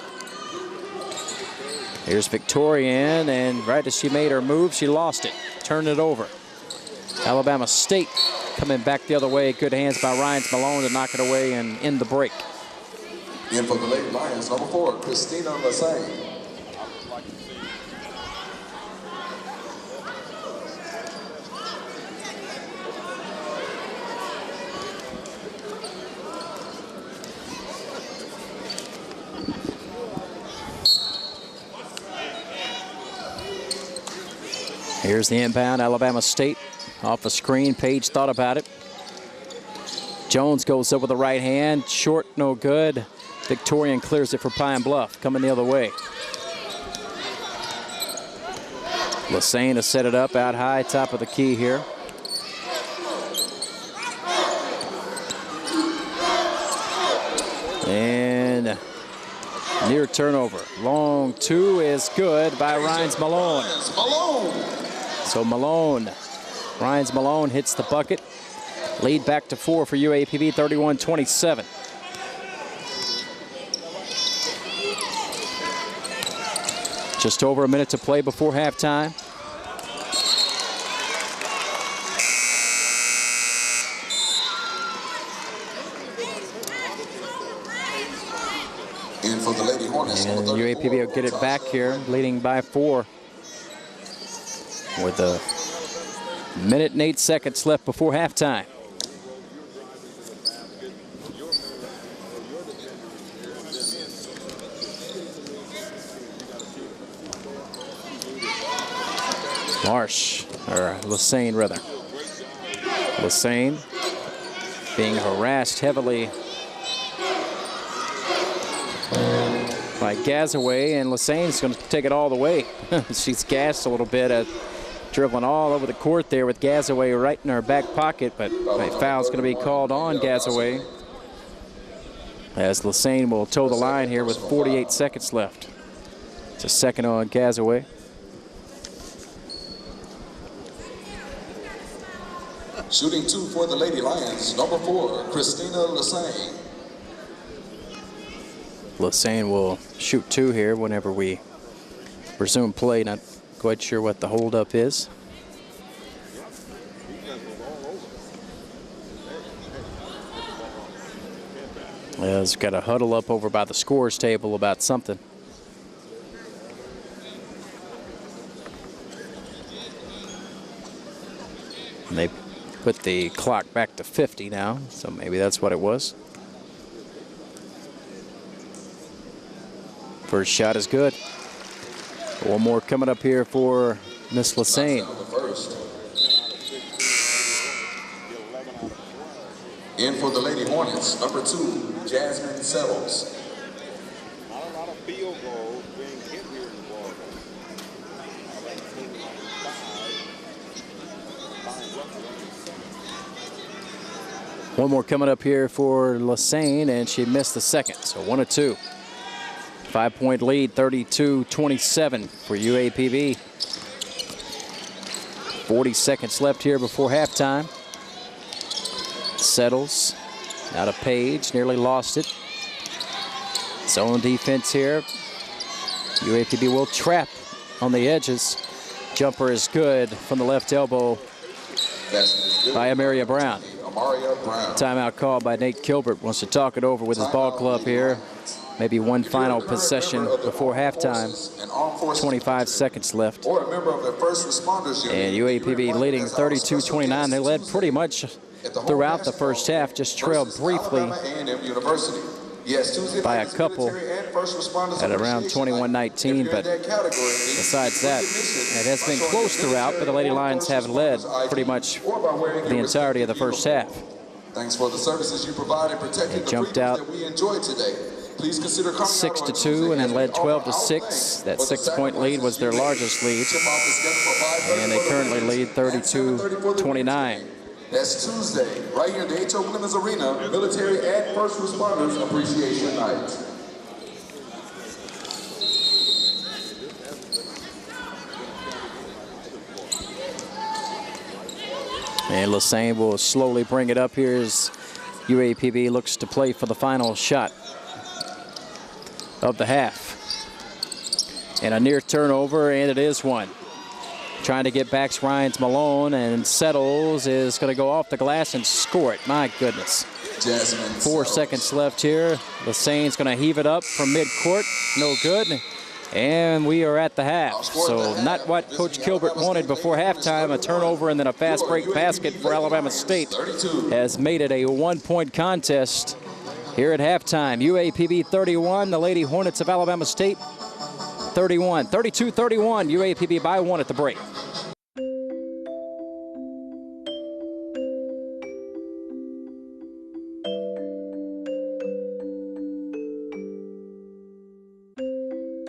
Here's Victorian, and right as she made her move, she lost it. Turned it over. Alabama State coming back the other way. Good hands by Rhines Malone to knock it away and end the break. In for the Lady Lions, number 4, Christina Lassane. Here's the inbound, Alabama State off a screen. Page thought about it. Jones goes up with the right hand, short, no good. Victorian clears it for Pine Bluff, coming the other way. Lassane to set it up out high, top of the key here. And near turnover. Long 2 is good by Rhines Malone. So Malone, Rhines Malone hits the bucket. Lead back to 4 for UAPB, 31-27. Just over a minute to play before halftime. In for the Lady Hornets, and UAPB will get it back here, leading by 4. With a minute and 8 seconds left before halftime. Marsh, or Lassane rather. Lassane being harassed heavily by Gazaway, and Lassane's going to take it all the way. She's gassed a little bit, dribbling all over the court there with Gazaway right in her back pocket, but a foul's going to be called on Gazaway as Lassane will toe the line here with 48 seconds left. It's a second on Gazaway. Shooting 2 for the Lady Lions, number 4, Christina Lassane. Lassane will shoot 2 here whenever we resume play. Not quite sure what the holdup is. He's got a huddle up over by the scores table about something. And they put the clock back to 50 now, so maybe that's what it was. First shot is good. One more coming up here for Miss Lassane. In for the Lady Hornets, number 2, Jasmine Settles. One more coming up here for Lassane, and she missed the second, so 1 of 2. 5-point lead, 32-27 for UAPB. 40 seconds left here before halftime. Settles, out of Page, nearly lost it. Zone defense here. UAPB will trap on the edges. Jumper is good from the left elbow by Amaria Brown. Timeout called by Nate Kilbert. Wants to talk it over with his ball club here. Maybe one final possession before halftime. 25 seconds left. And UAPB leading 32-29. They led pretty much throughout the first half, just trailed briefly by a couple at around 21-19, but besides that, it has been close throughout, but the Lady Lions have led pretty much the entirety of the first half. Thanks for the services you provide in protecting the jumped out that we enjoy today. Please consider 6-2 and then led 12-6. That 6-point lead was their largest lead, and they currently lead 32-29. That's Tuesday, right here in the H.O. Clemens Arena, Military and First Responders Appreciation Night. And Lassane will slowly bring it up here as UAPB looks to play for the final shot of the half. And a near turnover, and it is one. Trying to get back Ryan's Malone, and settles, is going to go off the glass and score it. My goodness. 4 seconds left here. Lassane's going to heave it up from midcourt. No good. And we are at the half. So not what Coach Kilbert wanted before halftime. A turnover and then a fast break basket for Alabama State has made it a 1-point contest here at halftime. UAPB 31, the Lady Hornets of Alabama State 31. 32-31, UAPB by 1 at the break.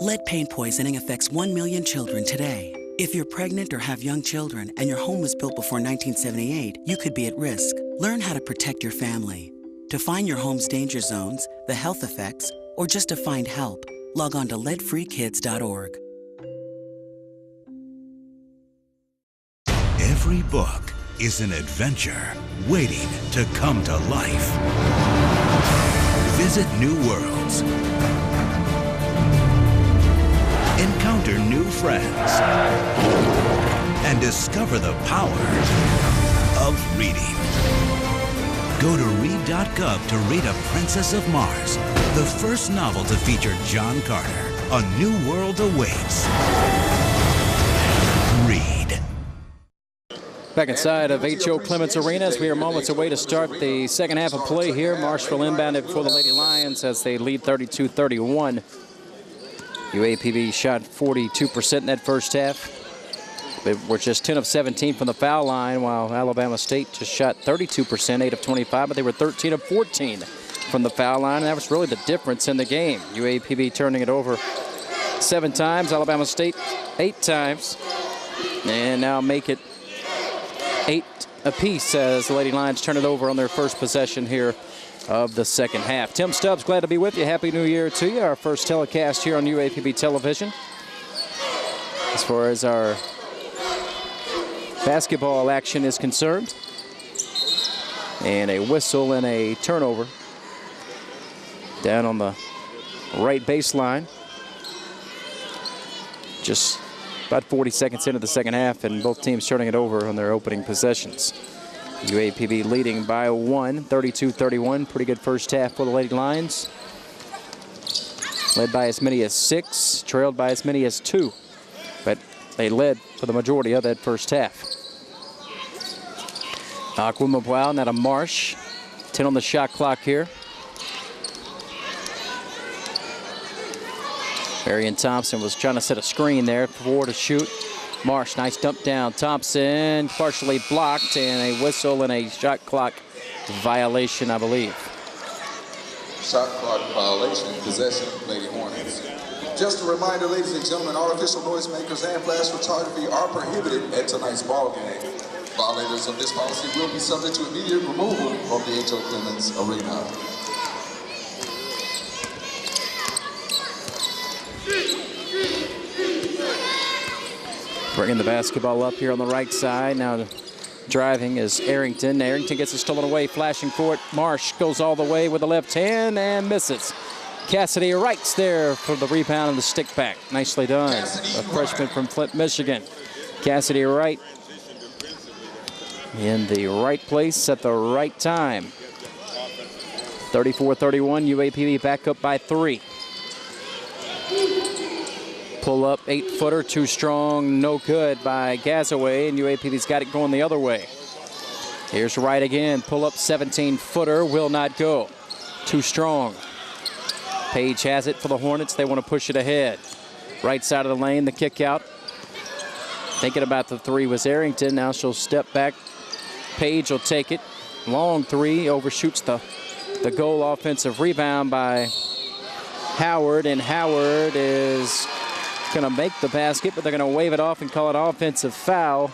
Lead paint poisoning affects 1 million children today. If you're pregnant or have young children and your home was built before 1978, you could be at risk. Learn how to protect your family. To find your home's danger zones, the health effects, or just to find help, log on to leadfreekids.org. Every book is an adventure waiting to come to life. Visit new worlds. Encounter new friends. And discover the power of reading. Go to read.gov to read A Princess of Mars, the first novel to feature John Carter. A new world awaits. Read. Back inside of H.O. Clements Arena as we are moments away to start the second half of play here. Marshall inbounded for the Lady Lions as they lead 32-31. UAPB shot 42% in that first half. They were just 10 of 17 from the foul line, while Alabama State just shot 32%, 8 of 25, but they were 13 of 14 from the foul line, and that was really the difference in the game. UAPB turning it over 7 times, Alabama State 8 times, and now make it 8 apiece as the Lady Lions turn it over on their first possession here of the second half. Tim Stubbs, glad to be with you. Happy New Year to you. Our first telecast here on UAPB television. As far as our basketball action is concerned. And a whistle and a turnover down on the right baseline. Just about 40 seconds into the second half, and both teams turning it over on their opening possessions. UAPB leading by 1, 32-31. Pretty good first half for the Lady Lions. Led by as many as 6, trailed by as many as 2. But they led for the majority of that first half. Aquimabwau, now to Marsh. 10 on the shot clock here. Marion Thompson was trying to set a screen there for to shoot. Marsh, nice dump down. Thompson partially blocked, and a whistle and a shot clock violation, I believe. Shot clock violation, possession, Lady Hornets. Just a reminder, ladies and gentlemen, artificial noisemakers and flash photography are prohibited at tonight's ball game. Violators of this policy will be subject to immediate removal from the H.O. Clemens Arena. Bringing the basketball up here on the right side. Now driving is Arrington. Arrington gets it stolen away, flashing for it. Marsh goes all the way with the left hand and misses. Cassidy Wright's there for the rebound and the stick back. Nicely done. A freshman from Flint, Michigan. Cassidy Wright in the right place at the right time. 34-31, UAPB back up by 3. Pull up 8-footer, too strong, no good by Gazaway, and UAPB's got it going the other way. Here's Wright again, pull up 17-footer, will not go. Too strong. Page has it for the Hornets, they want to push it ahead. Right side of the lane, the kick out. Thinking about the 3 was Arrington, now she'll step back. Page will take it, long 3, overshoots the goal. Offensive rebound by Howard, and Howard is going to make the basket, but they're going to wave it off and call it offensive foul.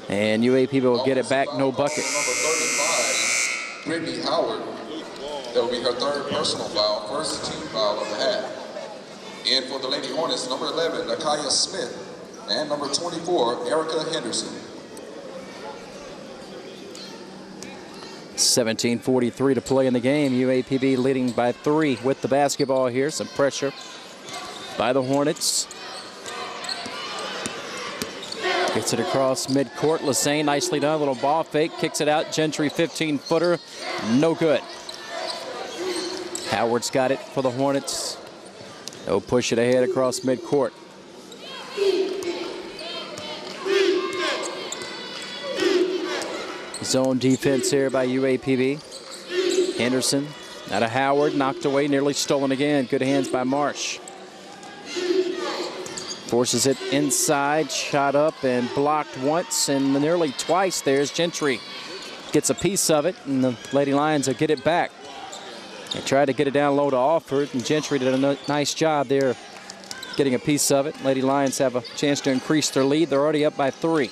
And UAPB will get it back, no bucket. Number 35, Brittany Howard. That will be her 3rd personal foul, 1st team foul of the half. And for the Lady Hornets, number 11, Nakaya Smith, and number 24, Erica Henderson. 17:43 to play in the game. UAPB leading by 3 with the basketball here. Some pressure by the Hornets. Gets it across midcourt. Lassane nicely done. A little ball fake. Kicks it out. Gentry 15-footer. No good. Howard's got it for the Hornets. They'll push it ahead across midcourt. Zone defense here by UAPB. Henderson out of Howard, knocked away, nearly stolen again. Good hands by Marsh. Forces it inside, shot up and blocked once and nearly twice. There's Gentry. Gets a piece of it, and the Lady Lions will get it back. They tried to get it down low to Alford, and Gentry did a nice job there getting a piece of it. Lady Lions have a chance to increase their lead. They're already up by 3.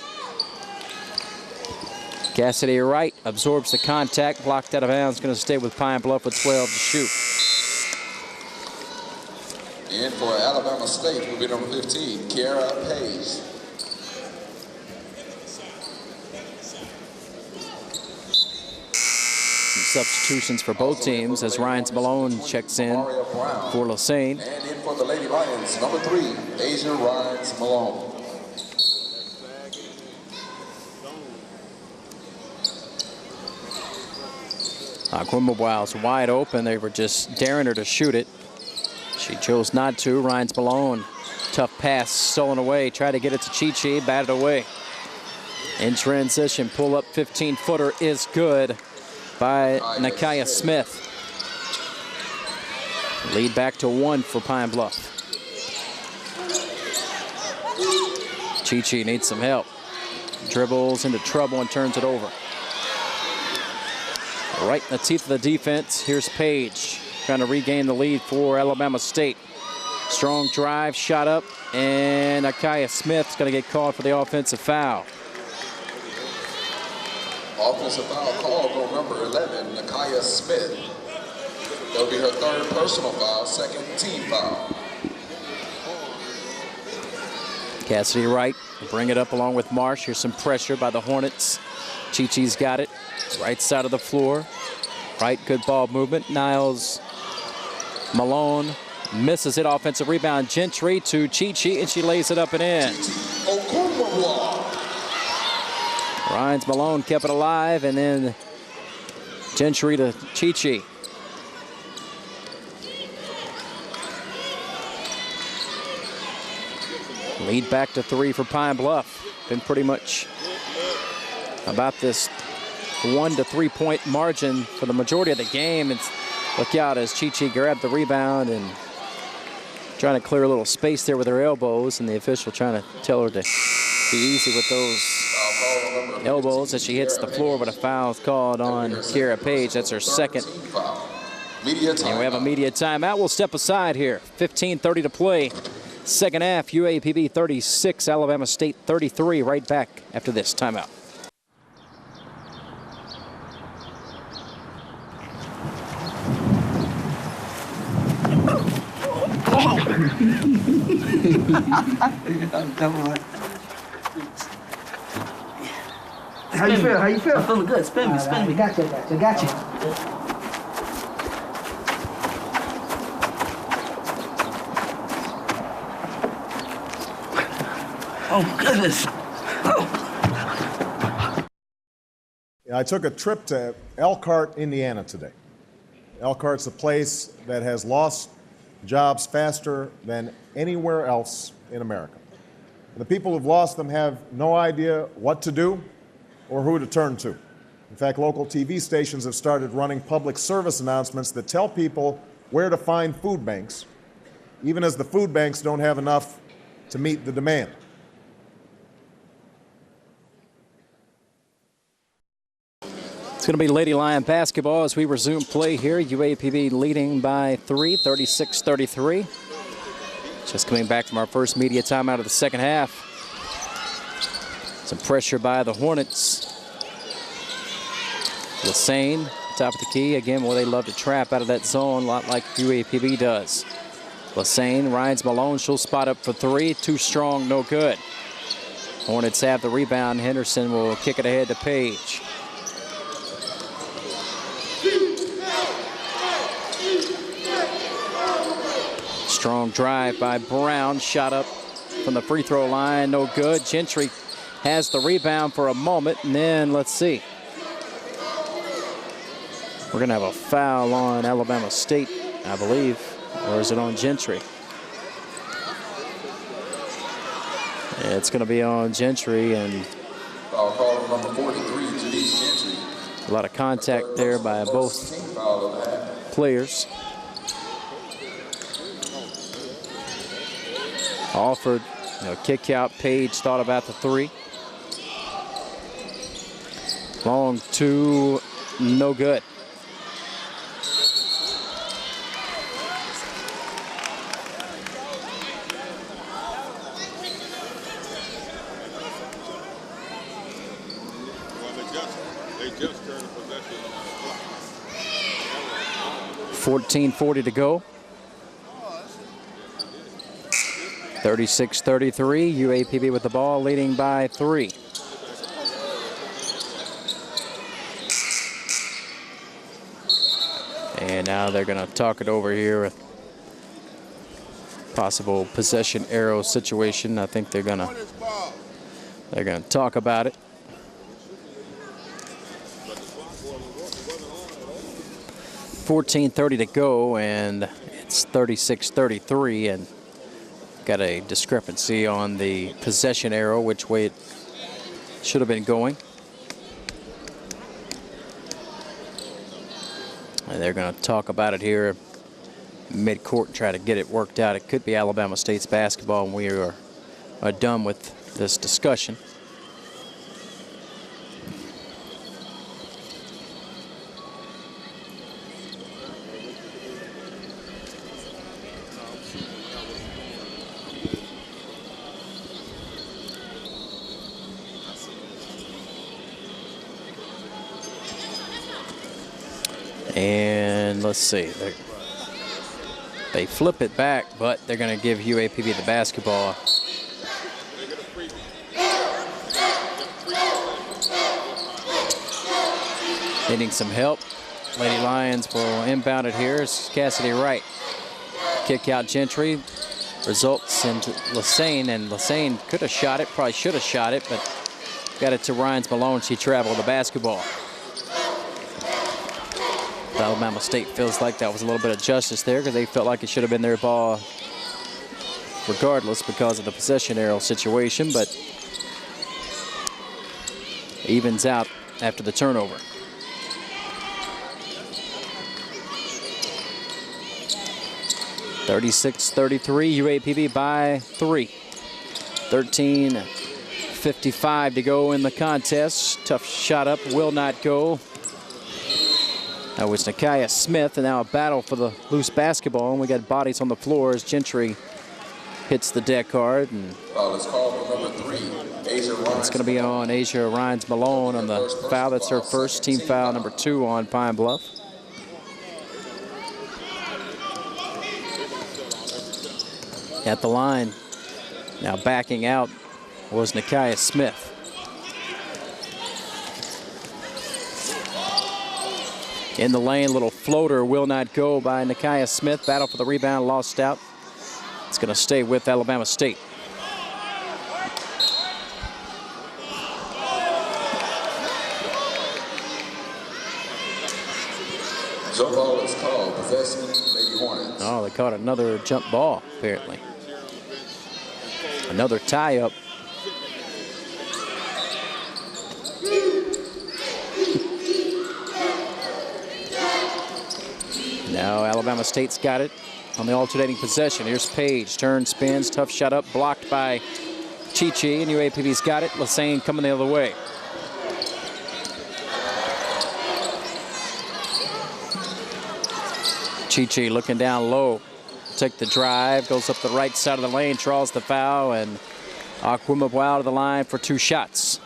Cassidy Wright absorbs the contact, blocked out of bounds, going to stay with Pine Bluff with 12 to shoot. And for Alabama State will be number 15, Kiara Page. Substitutions for both teams as Ryan Malone checks in for Lassane. And in for the Lady Lions, number 3, Asia Rines Malone. Aquimawow's wide open. They were just daring her to shoot it. She chose not to. Rines Malone, tough pass, stolen away. Tried to get it to Chi-Chi, batted away. In transition, pull up 15-footer is good by Nakaya Smith. Lead back to 1 for Pine Bluff. Chi-Chi needs some help. Dribbles into trouble and turns it over. Right in the teeth of the defense. Here's Page trying to regain the lead for Alabama State. Strong drive, shot up, and Nakaya Smith's going to get called for the offensive foul. Offensive foul called on number 11, Nakaya Smith. That'll be her 3rd personal foul, 2nd team foul. Cassidy Wright bring it up along with Marsh. Here's some pressure by the Hornets. Chi-Chi's got it. Right side of the floor. Right, good ball movement. Niles Malone misses it. Offensive rebound. Gentry to Chi-Chi, and she lays it up and in. Rines Malone kept it alive, and then Gentry to Chi-Chi. Lead back to 3 for Pine Bluff. Been pretty much about this 1 to 3 point margin for the majority of the game. And look out as Chi-Chi grabbed the rebound and trying to clear a little space there with her elbows, and the official trying to tell her to be easy with those elbows as she hits the floor, but a foul is called on Kiara Page. That's her 2nd. And we have a media timeout. We'll step aside here. 15:30 to play. 2nd half, UAPB 36, Alabama State 33. Right back after this timeout. Come on. How you feel? How you feel? I'm feeling good. Spin me, spin me. Got you. Oh, goodness. I took a trip to Elkhart, Indiana today. Elkhart's a place that has lost jobs faster than anywhere else in America. The people who've lost them have no idea what to do or who to turn to. In fact, local TV stations have started running public service announcements that tell people where to find food banks, even as the food banks don't have enough to meet the demand. It's going to be Lady Lion basketball as we resume play here. UAPB leading by 3, 36-33. Just coming back from our first media timeout of the second half. Some pressure by the Hornets. Lassane, top of the key. Again, where they love to trap out of that zone, a lot like UAPB does. Lassane, Ryans Malone, she'll spot up for 3. Too strong, no good. Hornets have the rebound. Henderson will kick it ahead to Page. Strong drive by Brown, shot up from the free throw line, no good. Gentry has the rebound for a moment, and then let's see. We're gonna have a foul on Alabama State, I believe, or is it on Gentry? It's gonna be on Gentry, and Foul call number 43, Janice Gentry. a lot of contact there by both players. Offered, kick out. Page thought about the 3. Long 2, no good. They just turned the possession. 14:40 to go. 36-33, UAPB with the ball, leading by 3. And now they're going to talk it over here. Possible possession arrow situation. I think they're going to talk about it. $14:30 to go, and it's 36-33, and got a discrepancy on the possession arrow, which way it should have been going. And they're going to talk about it here mid-court and try to get it worked out. It could be Alabama State's basketball, and we are done with this discussion. And let's see, they flip it back, but they're going to give UAPB the basketball. Needing some help. Lady Lions will inbound it here. It's Cassidy Wright. Kick out Gentry. Results into Lassane, and Lassane could have shot it, probably should have shot it, but got it to Ryans Malone. She traveled the basketball. Alabama State feels like that was a little bit of justice there because they felt like it should have been their ball regardless because of the possession arrow situation, but evens out after the turnover. (36-33), UAPB by 3. 13:55 to go in the contest. Tough shot up, will not go. That was Nakiah Smith, and now a battle for the loose basketball, and we got bodies on the floor as Gentry hits the deck card. And it's called number 3, Asia Ryans. It's going to be on Asia Ryans Malone on the foul. That's her first team foul, number 2 on Pine Bluff. At the line, now backing out was Nakiah Smith. In the lane, little floater will not go by Nakiah Smith. Battle for the rebound, lost out. It's going to stay with Alabama State. Jump ball is called possession, Lady Hornets. Oh, they caught another jump ball, apparently. Another tie-up. Now Alabama State's got it on the alternating possession. Here's Page, turns, spins, tough shot up, blocked by Chi-Chi, and UAPB's got it. Lassane coming the other way. Chi-Chi looking down low. Take the drive, goes up the right side of the lane, draws the foul, and Akwumabwa to the line for 2 shots.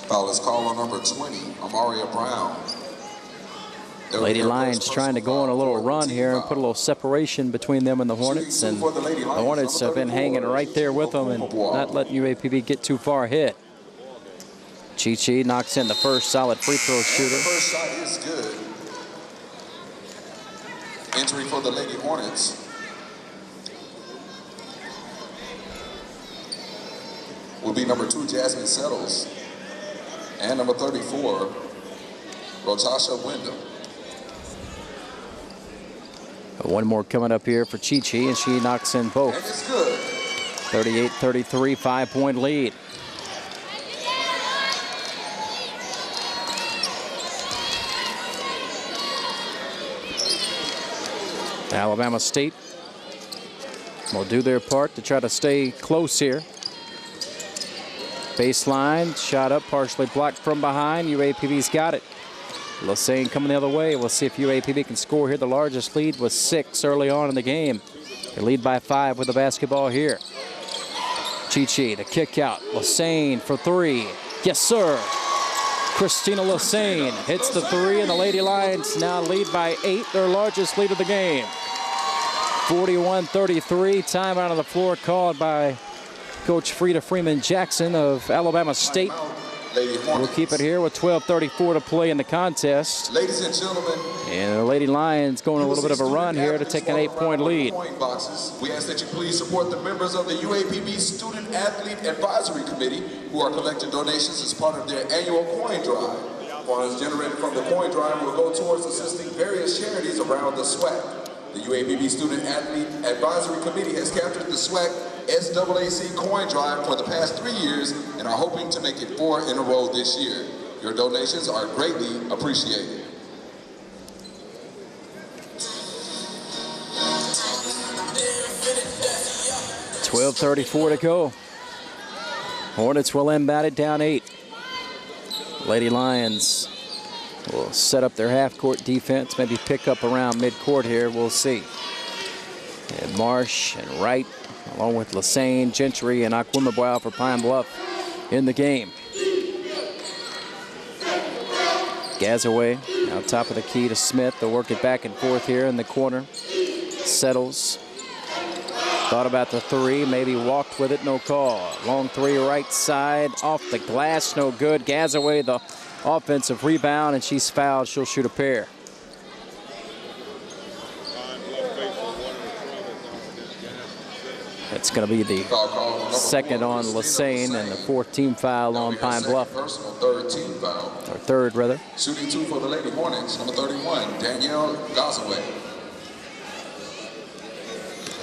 Foul is called on number 20, Amaria Brown. Lady Lions trying to go on a little run here and put a little separation between them and the Hornets. And the Hornets have been hanging right there with them and not letting UAPB get too far ahead. Chi-Chi knocks in the first solid free throw shooter. The first shot is good. Entry for the Lady Hornets will be number 2, Jasmine Settles, and number 34, Rotasha Wyndham. One more coming up here for Chi-Chi, and she knocks in both. And it's good. 38-33, 5-point lead. Alabama State will do their part to try to stay close here. Baseline, shot up, partially blocked from behind. UAPB's got it. Lassane coming the other way. We'll see if UAPB can score here. The largest lead was 6 early on in the game. They lead by 5 with the basketball here. Chi-Chi, the kick out. Lassane for 3. Yes, sir. Christina Lassane hits the 3, and the Lady Lions now lead by 8, their largest lead of the game. 41-33, timeout on the floor called by Coach Frida Freeman-Jackson of Alabama State. We'll keep it here with 12:34 to play in the contest. Ladies and gentlemen, and the Lady Lions going a little bit of a run here to take an 8-point lead. We ask that you please support the members of the UAPB Student Athlete Advisory Committee who are collecting donations as part of their annual coin drive. Funds generated from the coin drive will go towards assisting various charities around the SWAC. The UAPB Student Athlete Advisory Committee has captured the SWAC SAAC coin drive for the past 3 years and are hoping to make it 4 in a row this year. Your donations are greatly appreciated. $12:34 to go. Hornets will inbound it down 8. Lady Lions will set up their half-court defense, maybe pick up around midcourt here. We'll see. And Marsh and Wright, along with Lassane, Gentry, and Akwumabwa for Pine Bluff in the game. Gazaway out top of the key to Smith. They'll work it back and forth here in the corner. Settles. Thought about the 3, maybe walked with it, no call. Long 3 right side, off the glass, no good. Gazaway the offensive rebound, and she's fouled. She'll shoot a pair. It's going to be the second on Lassane and the 4th team foul on Pine Bluff. Personal 3rd team foul. Or 3rd, rather. Shooting 2 for the Lady Hornets, number 31, Danielle Gazaway.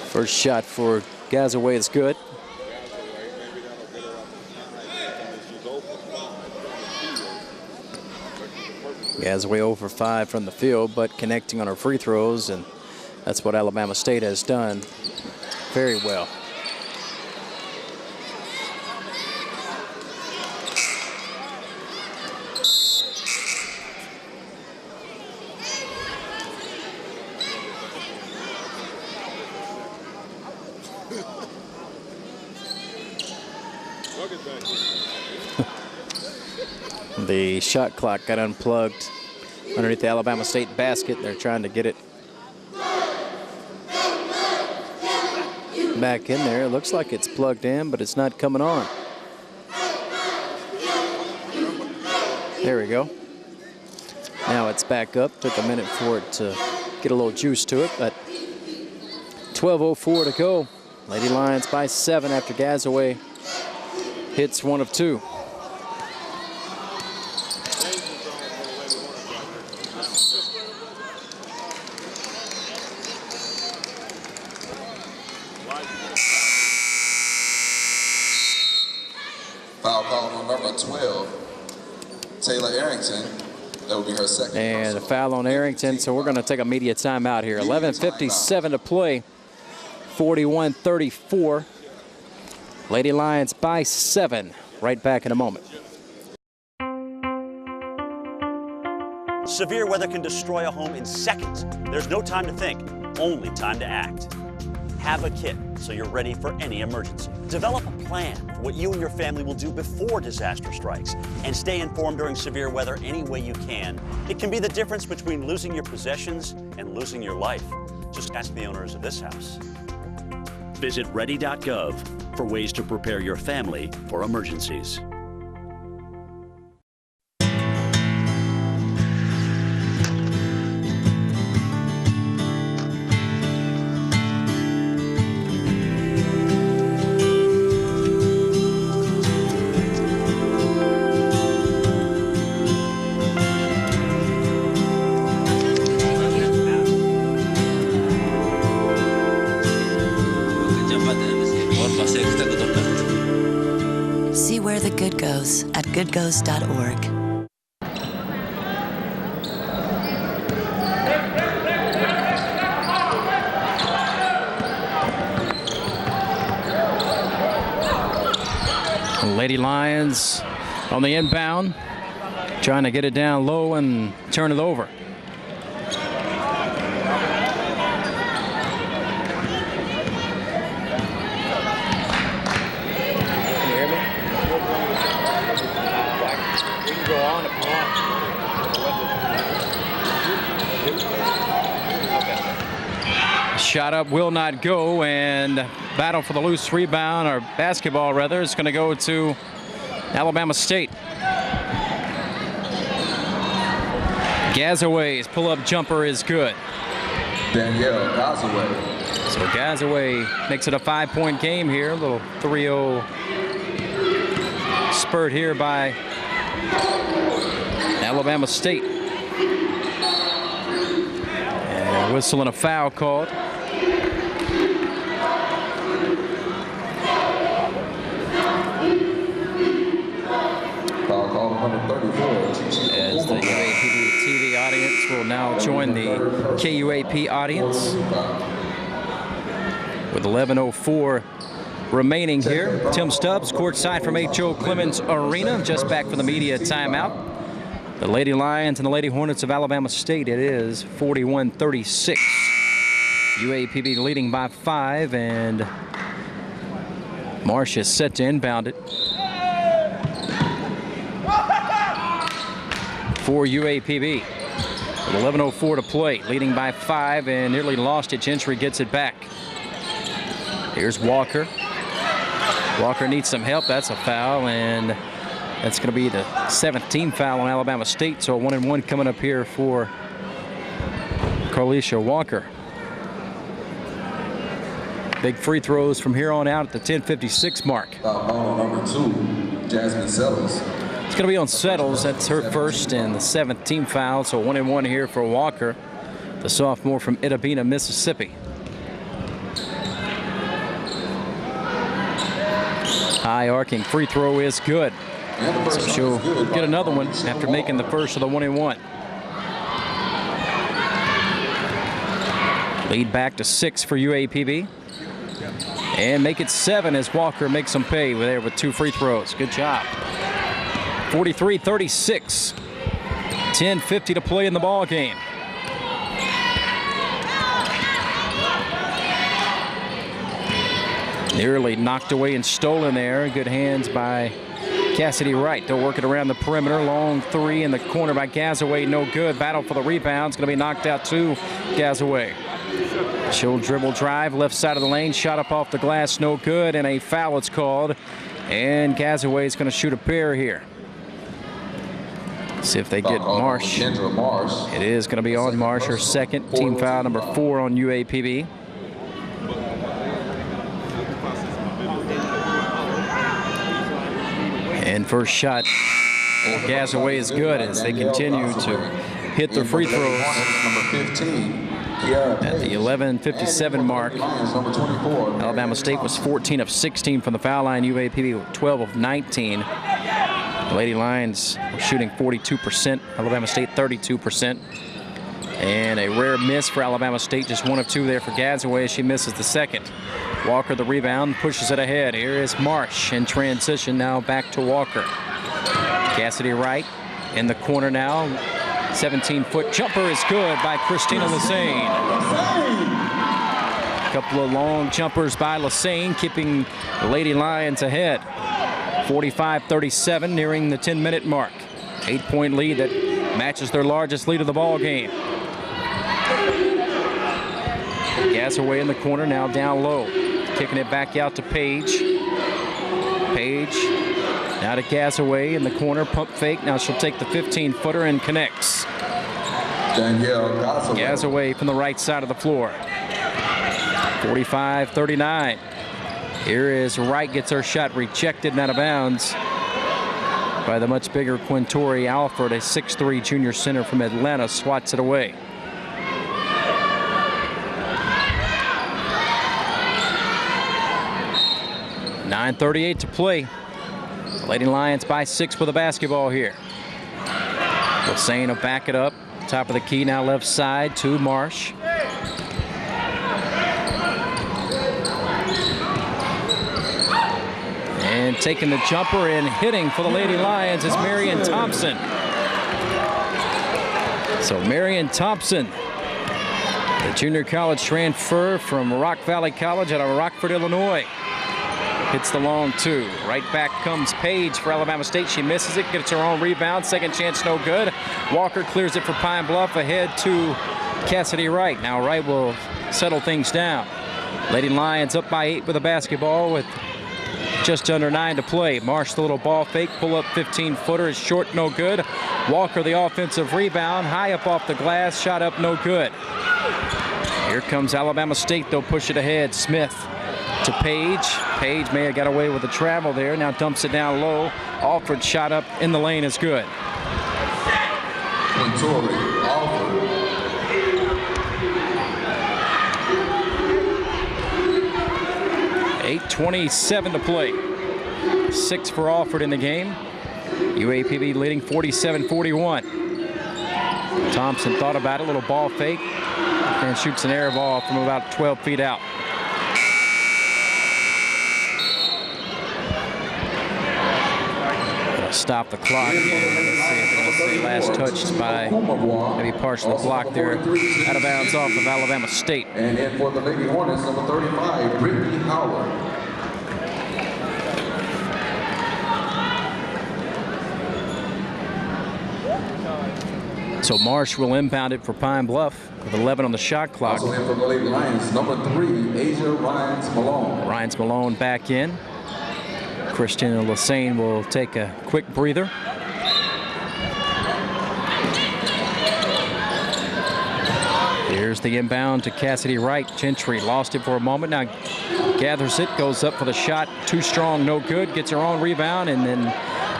First shot for Gazaway is good. Gazaway 0 for 5 from the field, but connecting on her free throws, and that's what Alabama State has done very well. The shot clock got unplugged underneath the Alabama State basket. They're trying to get it back in there. It looks like it's plugged in, but it's not coming on. There we go. Now it's back up. Took a minute for it to get a little juice to it, but 12:04 to go. Lady Lions by 7 after Gazaway hits 1 of 2. on number 12, Taylor Arrington. That would be her second. And a foul on Arrington, so we're going to take a media timeout here. 11:57 to play. 41-34. Lady Lions by 7. Right back in a moment. Severe weather can destroy a home in seconds. There's no time to think, only time to act. Have a kit so you're ready for any emergency. Develop a plan for what you and your family will do before disaster strikes, and stay informed during severe weather any way you can. It can be the difference between losing your possessions and losing your life. Just ask the owners of this house. Visit ready.gov for ways to prepare your family for emergencies. See where the good goes at goodgoes.org. Lady Lions on the inbound, trying to get it down low and turn it over. Shot up will not go, and battle for the loose rebound, or basketball rather, is going to go to Alabama State. Gazaway's pull-up jumper is good. Danielle Gazaway. So Gazaway makes it a 5-point game here. A little 3-0 spurt here by Alabama State. And a whistle and a foul called. As the UAPB TV audience will now join the KUAP audience with 11:04 remaining here. Tim Stubbs courtside from H.O. Clemens Arena, just back from the media timeout. The Lady Lions and the Lady Hornets of Alabama State, it is 41-36. UAPB leading by 5, and Marsh is set to inbound it for UAPB. With 11:04 to play, leading by 5 and nearly lost it. Gentry gets it back. Here's Walker. Walker needs some help. That's a foul, and that's going to be the 7th team foul on Alabama State. So a 1-and-1 coming up here for Carlisha Walker. Big free throws from here on out at the 10:56 mark. Number 2, Jasmine Sellers. It's going to be on Settles. That's her first and the 7th team foul. So 1-and-1 here for Walker, the sophomore from Itta, Mississippi. High arcing free throw is good. So she'll get another one after making the first of the 1-and-1. Lead back to 6 for UAPB. And make it 7 as Walker makes them pay there with 2 free throws. Good job. 43-36. 10:50 to play in the ball game. Nearly knocked away and stolen there. Good hands by Cassidy Wright. They'll work it around the perimeter. Long 3 in the corner by Gazaway. No good. Battle for the rebound. It's going to be knocked out to Gazaway. She'll dribble drive. Left side of the lane. Shot up off the glass. No good. And a foul it's called. And Gazaway is going to shoot a pair here. See if they get Marsh. It is going to be on Marsh, her 2nd team foul, number 4 on UAPB. And first shot, Gazaway is good as they continue to hit the free throws. At the 11:57 mark, Alabama State was 14 of 16 from the foul line. UAPB with 12 of 19. Lady Lions shooting 42%, Alabama State 32%. And a rare miss for Alabama State, just 1 of 2 there for Gazaway. She misses the second. Walker the rebound, pushes it ahead. Here is Marsh in transition, now back to Walker. Cassidy Wright in the corner now. 17-foot jumper is good by Christina Lassane. A couple of long jumpers by Lassane, keeping the Lady Lions ahead. 45-37, nearing the 10-minute mark. 8-point lead that matches their largest lead of the ball game. Gazaway in the corner, now down low. Kicking it back out to Page. Page now to Gazaway in the corner, pump fake. Now she'll take the 15-footer and connects. Gazaway from the right side of the floor. 45-39. Here is Wright, gets her shot rejected and out of bounds by the much bigger Quintori Alford, a 6'3" junior center from Atlanta, swats it away. .38 to play. Lady Lions by 6 with the basketball here. Lassane will back it up. Top of the key now left side to Marsh. And taking the jumper and hitting for the Lady Lions is Marion Thompson. So Marion Thompson, the junior college transfer from Rock Valley College out of Rockford, Illinois. Hits the long 2. Right back comes Page for Alabama State. She misses it, gets her own rebound. Second chance, no good. Walker clears it for Pine Bluff, ahead to Cassidy Wright. Now Wright will settle things down. Lady Lions up by 8 with a basketball with just under 9 to play. Marsh the little ball fake, pull up 15-footer is short, no good. Walker the offensive rebound, high up off the glass, shot up, no good. Here comes Alabama State, they'll push it ahead. Smith to Page. Page may have got away with the travel there. Now dumps it down low. Alford shot up in the lane is good. 8:27 to play. 6 for Alford in the game. UAPB leading 47-41. Thompson thought about it, little ball fake, and shoots an air ball from about 12 feet out. Stop the clock. Let's see if they're going to say last touched by maybe partially blocked there, out of bounds off of Alabama State. And then for the Lady Hornets, number 35, Brittany Howard. So Marsh will inbound it for Pine Bluff with 11 on the shot clock. Also in for the Lady Lions, number 3, Asia Ryans Malone. Ryans Malone back in. Christina Lassane will take a quick breather. Here's the inbound to Cassidy Wright. Gentry lost it for a moment. Now gathers it, goes up for the shot. Too strong, no good. Gets her own rebound and then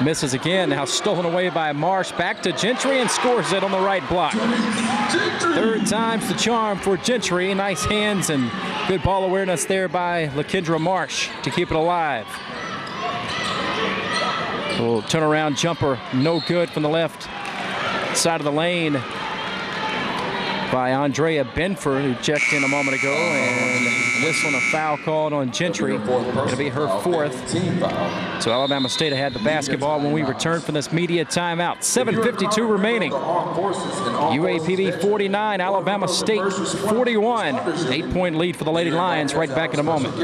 misses again. Now stolen away by Marsh. Back to Gentry and scores it on the right block. Third time's the charm for Gentry. Nice hands and good ball awareness there by LaKendra Marsh to keep it alive. Little turnaround jumper, no good from the left side of the lane by Andrea Benford, who checked in a moment ago, and this one a foul called on Gentry. It'll be her 4th. So Alabama State had the basketball when we return from this media timeout. 7:52 remaining. UAPB 49, Alabama State 41. 8-point lead for the Lady Lions. Right back in a moment.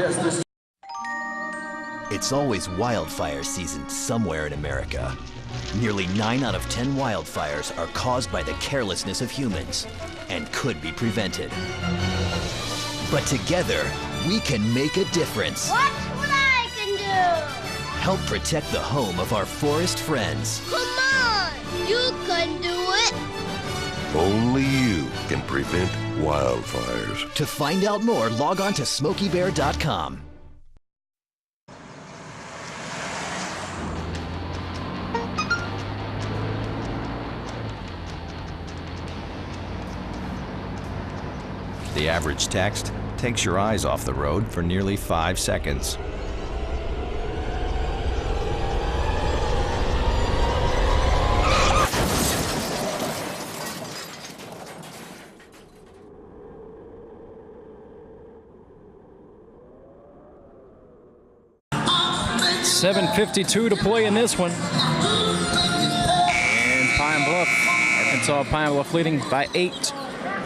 It's always wildfire season somewhere in America. Nearly 9 out of 10 wildfires are caused by the carelessness of humans and could be prevented. But together, we can make a difference. Watch what I can do! Help protect the home of our forest friends. Come on! You can do it! Only you can prevent wildfires. To find out more, log on to SmokeyBear.com. The average text takes your eyes off the road for nearly 5 seconds. 7:52 to play in this one. And Pine Bluff, Arkansas Pine Bluff leading by 8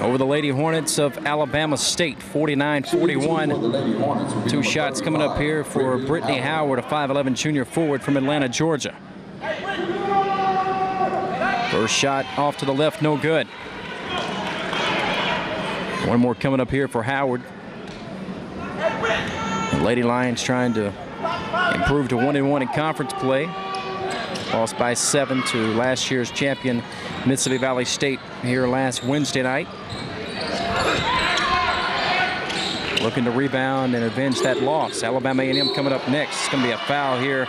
over the Lady Hornets of Alabama State, 49-41. 2 shots coming up here for Brittany Howard, a 5'11 junior forward from Atlanta, Georgia. First shot off to the left, no good. One more coming up here for Howard. The Lady Lions trying to improve to 1-1 in conference play. Lost by 7 to last year's champion Mississippi Valley State here last Wednesday night. Looking to rebound and avenge that loss. Alabama A&M coming up next. It's going to be a foul here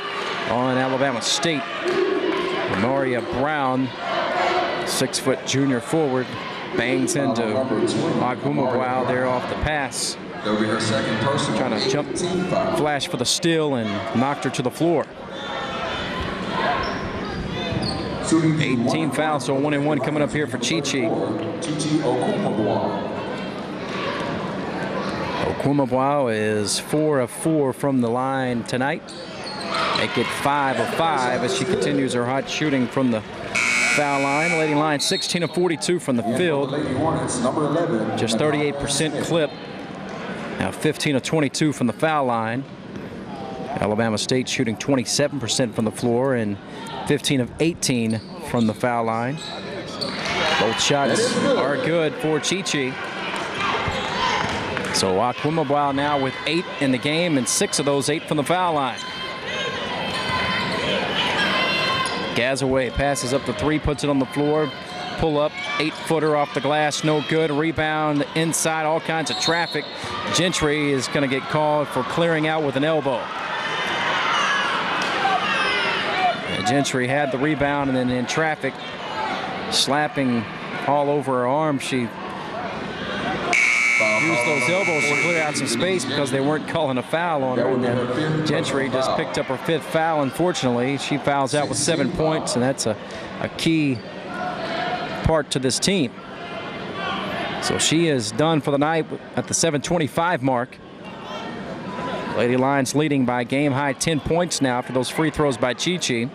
on Alabama State. Maria Brown, 6-foot junior forward, bangs into Agumabwao there off the pass. Trying to jump, flash for the steal, and knocked her to the floor. 18 fouls, so 1-1 coming up here for Chi-Chi. Agumabwao is 4 of 4 from the line tonight. Make it 5 of 5 as she continues her hot shooting from the foul line. Lady Lions 16 of 42 from the field. Just 38% clip. Now 15 of 22 from the foul line. Alabama State shooting 27% from the floor and 15 of 18 from the foul line. Both shots are good for Chi-Chi. So Agumabwao now with 8 in the game, and 6 of those 8 from the foul line. Gazaway passes up the 3, puts it on the floor. Pull up, 8-footer off the glass, no good. Rebound inside, all kinds of traffic. Gentry is going to get called for clearing out with an elbow. And Gentry had the rebound, and then in traffic, slapping all over her arm. She used those elbows to clear out some space because they weren't calling a foul on her. And then Gentry just picked up her 5th foul, unfortunately. She fouls out with 7 points, and that's a key part to this team. So she is done for the night at the 7:25 mark. Lady Lions leading by game-high 10 points now after those free throws by Chi-Chi,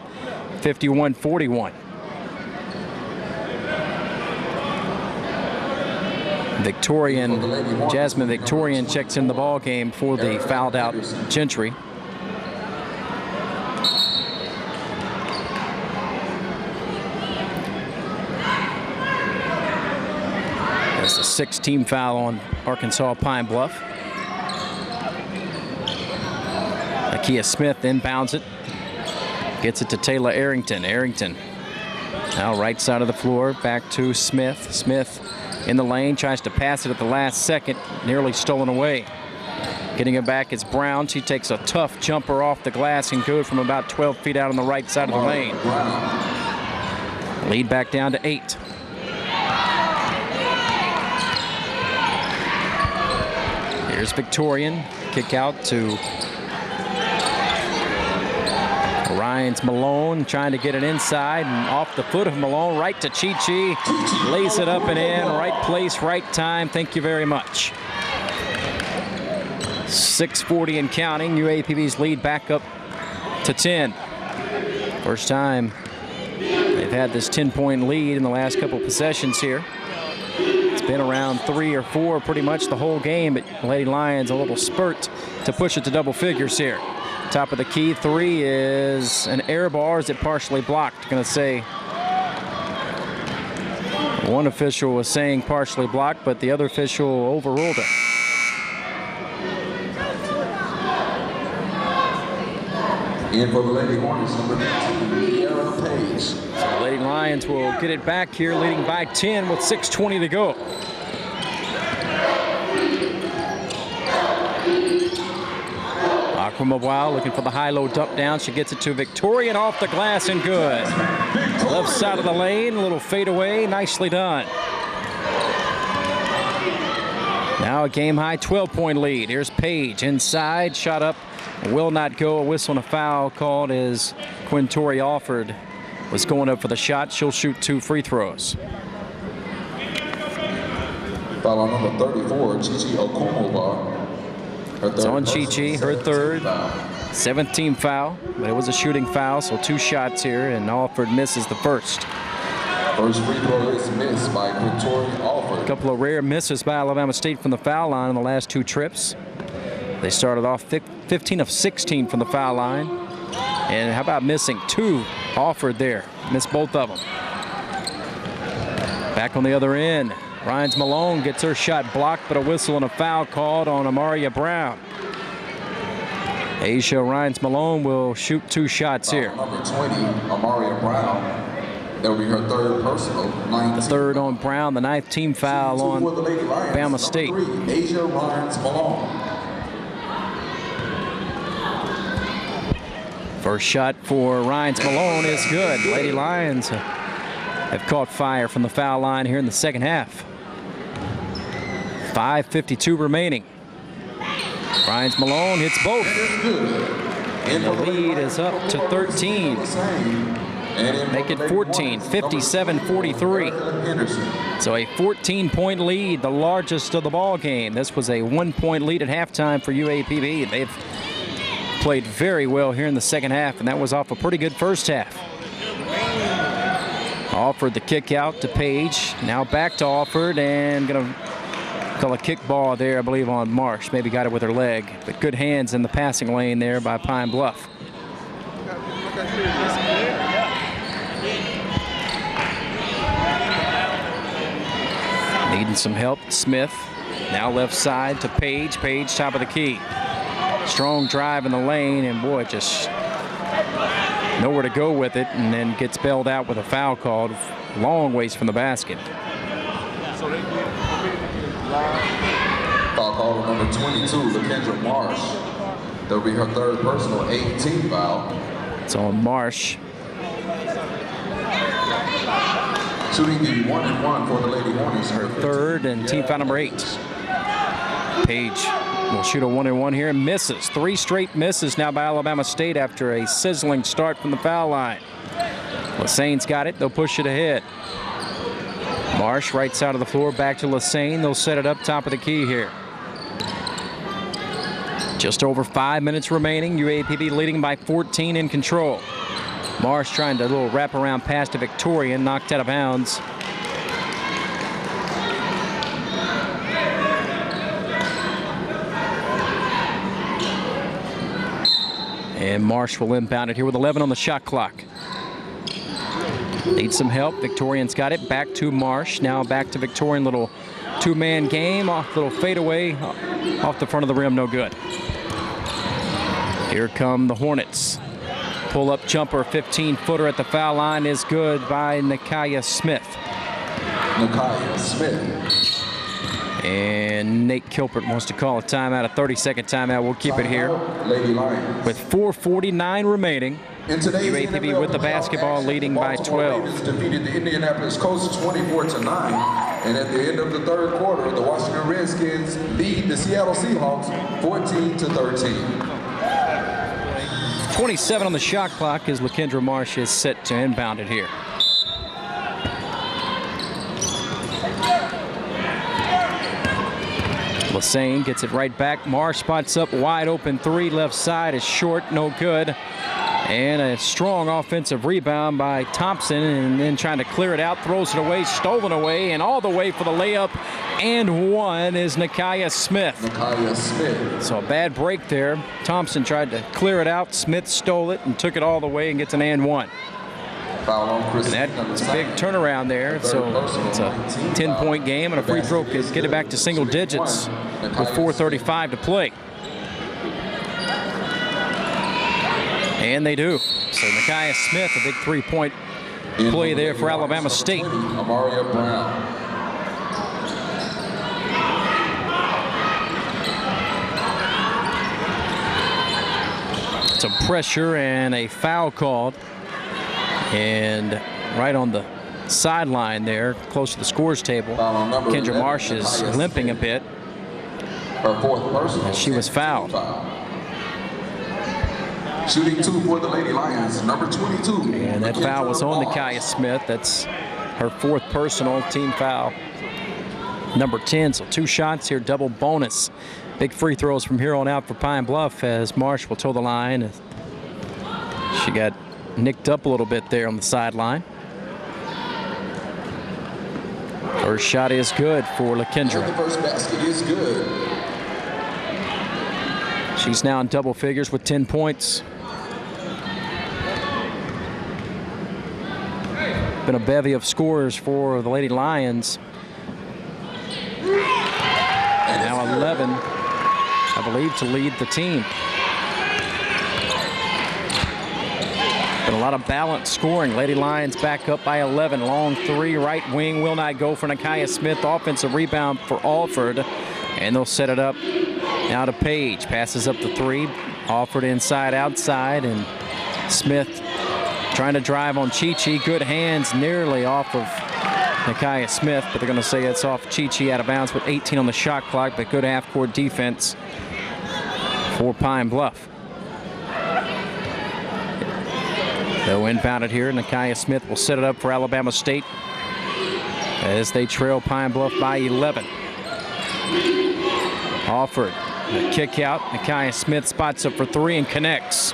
51-41. Jasmine Victorian checks in the ball game for the fouled out Gentry. That's the 6th team foul on Arkansas Pine Bluff. Akia Smith inbounds it. Gets it to Taylor Arrington. Arrington now right side of the floor, back to Smith. Smith in the lane, tries to pass it at the last second, nearly stolen away. Getting it back is Brown. She takes a tough jumper off the glass and good from about 12 feet out on the right side of the lane. Lead back down to 8. Here's Victorian. Kick out to Ryan's Malone, trying to get it inside, and off the foot of Malone, right to Chi-Chi. Lays it up and in, right place, right time. Thank you very much. 6:40 and counting. UAPB's lead back up to 10. First time they've had this 10-point lead in the last couple possessions here. It's been around 3 or 4 pretty much the whole game, but Lady Lions a little spurt to push it to double figures here. Top of the key 3 is an air ball. Is it partially blocked? Going to say one official was saying partially blocked, but the other official overruled it. In for the Lady Hornets, number 2, Page. So the Lady Lions will get it back here, leading by 10 with 6:20 to go. Agumabwao looking for the high-low dump down. She gets it to Victorian off the glass and good. Left side of the lane, a little fade away, nicely done. Now a game-high 12-point lead. Here's Page inside, shot up, will not go. A whistle and a foul called as Quintori Alford was going up for the shot. She'll shoot 2 free throws. Foul on number 34, Chi-Chi Agumabwao. It's on Chi-Chi, her 3rd. Seventh team foul, but it was a shooting foul, so 2 shots here, and Alford misses the first. First free throw is missed by Victoria Alford. A couple of rare misses by Alabama State from the foul line on the last 2 trips. They started off 15 of 16 from the foul line. And how about missing 2? Alford there, missed both of them. Back on the other end, Ryans Malone gets her shot blocked, but a whistle and a foul called on Amaria Brown. Asia Ryans Malone will shoot 2 shots here. Number 20, Amaria Brown. That will be her 3rd personal. The 3rd on Brown, the 9th team foul on Bama State. 3, Asia Ryans Malone. First shot for Ryans Malone is good. Lady Lions have caught fire from the foul line here in the second half. 5:52 remaining. Ryans Malone hits both. And the lead is up to 13. Make it 14, 57-43. So a 14-point lead, the largest of the ball game. This was a 1-point lead at halftime for UAPB. They've played very well here in the second half, and that was off a pretty good first half. Alford the kick out to Page. Now back to Alford, and going to call a kick ball there, I believe, on Marsh. Maybe got it with her leg, but good hands in the passing lane there by Pine Bluff. Needing some help, Smith. Now left side to Page. Page, top of the key. Strong drive in the lane, and boy, just nowhere to go with it, and then gets bailed out with a foul called long ways from the basket. Foul call on number 22, LaKendra Marsh. That'll be her 3rd personal, 18 foul. It's on Marsh. Shooting the 1-and-1 for the Lady Hornets. Her 3rd and team foul number 8. Page will shoot a 1-and-1 here and misses. 3 straight misses now by Alabama State after a sizzling start from the foul line. Lassaine's got it. They'll push it ahead. Marsh right side of the floor, back to Lassaine. They'll set it up top of the key here. Just over 5 minutes remaining. UAPB leading by 14 in control. Marsh trying to little wraparound pass to Victorian, knocked out of bounds. And Marsh will inbound it here with 11 on the shot clock. Needs some help. Victorian's got it. Back to Marsh. Now back to Victorian. Little 2-man game. Little fadeaway off the front of the rim. No good. Here come the Hornets. Pull-up jumper, 15-footer at the foul line is good by Nakaya Smith. Nakaya Smith. And Nate Kilpert wants to call a timeout, a 30-second timeout. We'll keep it here. Lady Lions. With 4:49 remaining. UAPB with the basketball leading by 12. Defeated the Indianapolis Colts 24-9. And at the end of the 3rd quarter, the Washington Redskins lead the Seattle Seahawks 14-13. 27 on the shot clock as LaKendra Marsh is set to inbound it here. Lassaine gets it right back. Marsh spots up wide open 3 left side is short, no good. And a strong offensive rebound by Thompson, and then trying to clear it out, throws it away, stolen away, and all the way for the layup and one is Nakaya Smith. Nakaya Smith. So a bad break there. Thompson tried to clear it out. Smith stole it and took it all the way and gets an and one. Foul on Chris. And that's a big turnaround there. So it's a 10-point game, and a free throw could get it back to single digits with 4:35 to play. And they do. So Nakaya Smith, a big 3-point play there for Alabama State. Amaria Brown. Some pressure and a foul called. And right on the sideline there, close to the scores table, Kendra Marsh is limping a bit. Her 4th personal. And she was fouled. Shooting 2 for the Lady Lions, number 22. And that foul was on Nakaya Smith. That's her 4th personal, team foul number 10. So 2 shots here, double bonus. Big free throws from here on out for Pine Bluff as Marsh will toe the line. She got nicked up a little bit there on the sideline. First shot is good for LaKendra. The first basket is good. She's now in double figures with 10 points. Been a bevy of scores for the Lady Lions. And now 11, I believe, to lead the team. Been a lot of balanced scoring. Lady Lions back up by 11. Long three, right wing, will not go for Nakia Smith. Offensive rebound for Alford. And they'll set it up now to Page. Passes up the three. Alford inside, outside, and Smith trying to drive on Chi-Chi. Good hands, nearly off of Nakia Smith, but they're going to say it's off Chi-Chi out of bounds with 18 on the shot clock, but good half-court defense for Pine Bluff. They'll inbound it here. Nakia Smith will set it up for Alabama State as they trail Pine Bluff by 11. Alford, a kick out. Nakia Smith spots up for three and connects.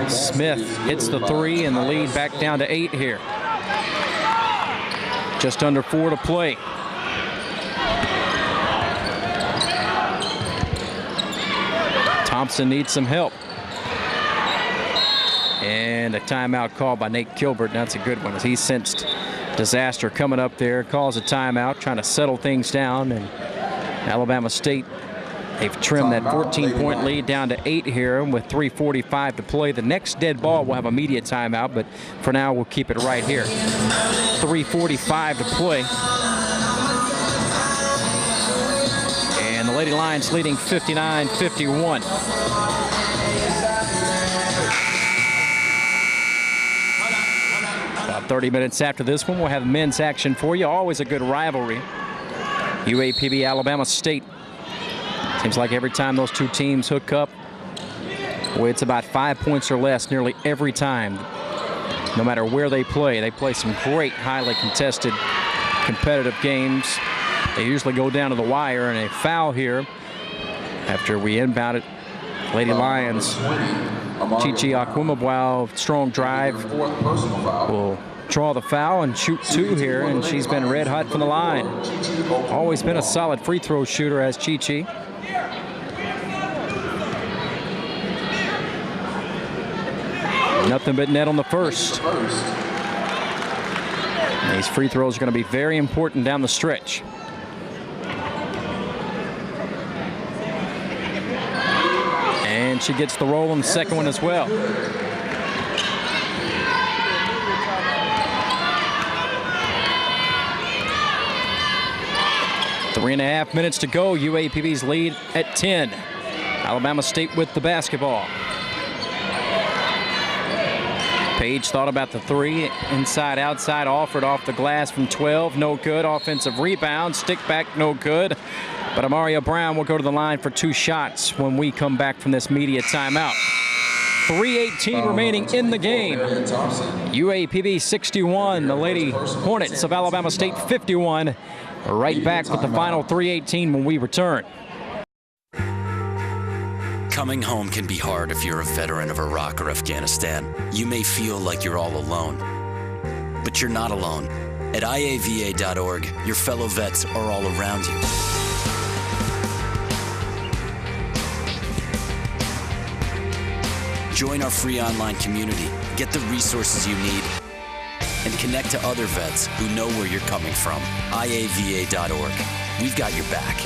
Smith hits the three and the lead back down to 8 here. Just under 4 to play. Thompson needs some help. And a timeout called by Nate Gilbert. That's a good one as he sensed disaster coming up there. Calls a timeout, trying to settle things down. And Alabama State, they've trimmed that 14-point lead down to 8 here with 3:45 to play. The next dead ball will have a media timeout, but for now we'll keep it right here. 3:45 to play. And the Lady Lions leading 59-51. About 30 minutes after this one, we'll have men's action for you. Always a good rivalry. UAPB Alabama State. Seems like every time those two teams hook up, well, it's about 5 points or less nearly every time. No matter where they play some great, highly contested, competitive games. They usually go down to the wire, and a foul here after we inbound it. Lady Lions, Chi-Chi Akwumabwao, strong drive, will draw the foul and shoot 2 here, and she's been red hot from the line. Always been a solid free throw shooter as Chi-Chi. Nothing but net on the first. And these free throws are going to be very important down the stretch. And she gets the roll on the second one as well. Three and a half minutes to go. UAPB's lead at 10. Alabama State with the basketball. Page thought about the three. Inside, outside, Alford off the glass from 12. No good. Offensive rebound. Stick back, no good. But Amaria Brown will go to the line for 2 shots when we come back from this media timeout. 3:18 remaining in the game. UAPB 61. The Lady Hornets of Alabama State 51. Right back with the final 3:18 when we return. Coming home can be hard if you're a veteran of Iraq or Afghanistan. You may feel like you're all alone, but you're not alone. At IAVA.org, your fellow vets are all around you. Join our free online community, get the resources you need, and connect to other vets who know where you're coming from. IAVA.org. We've got your back.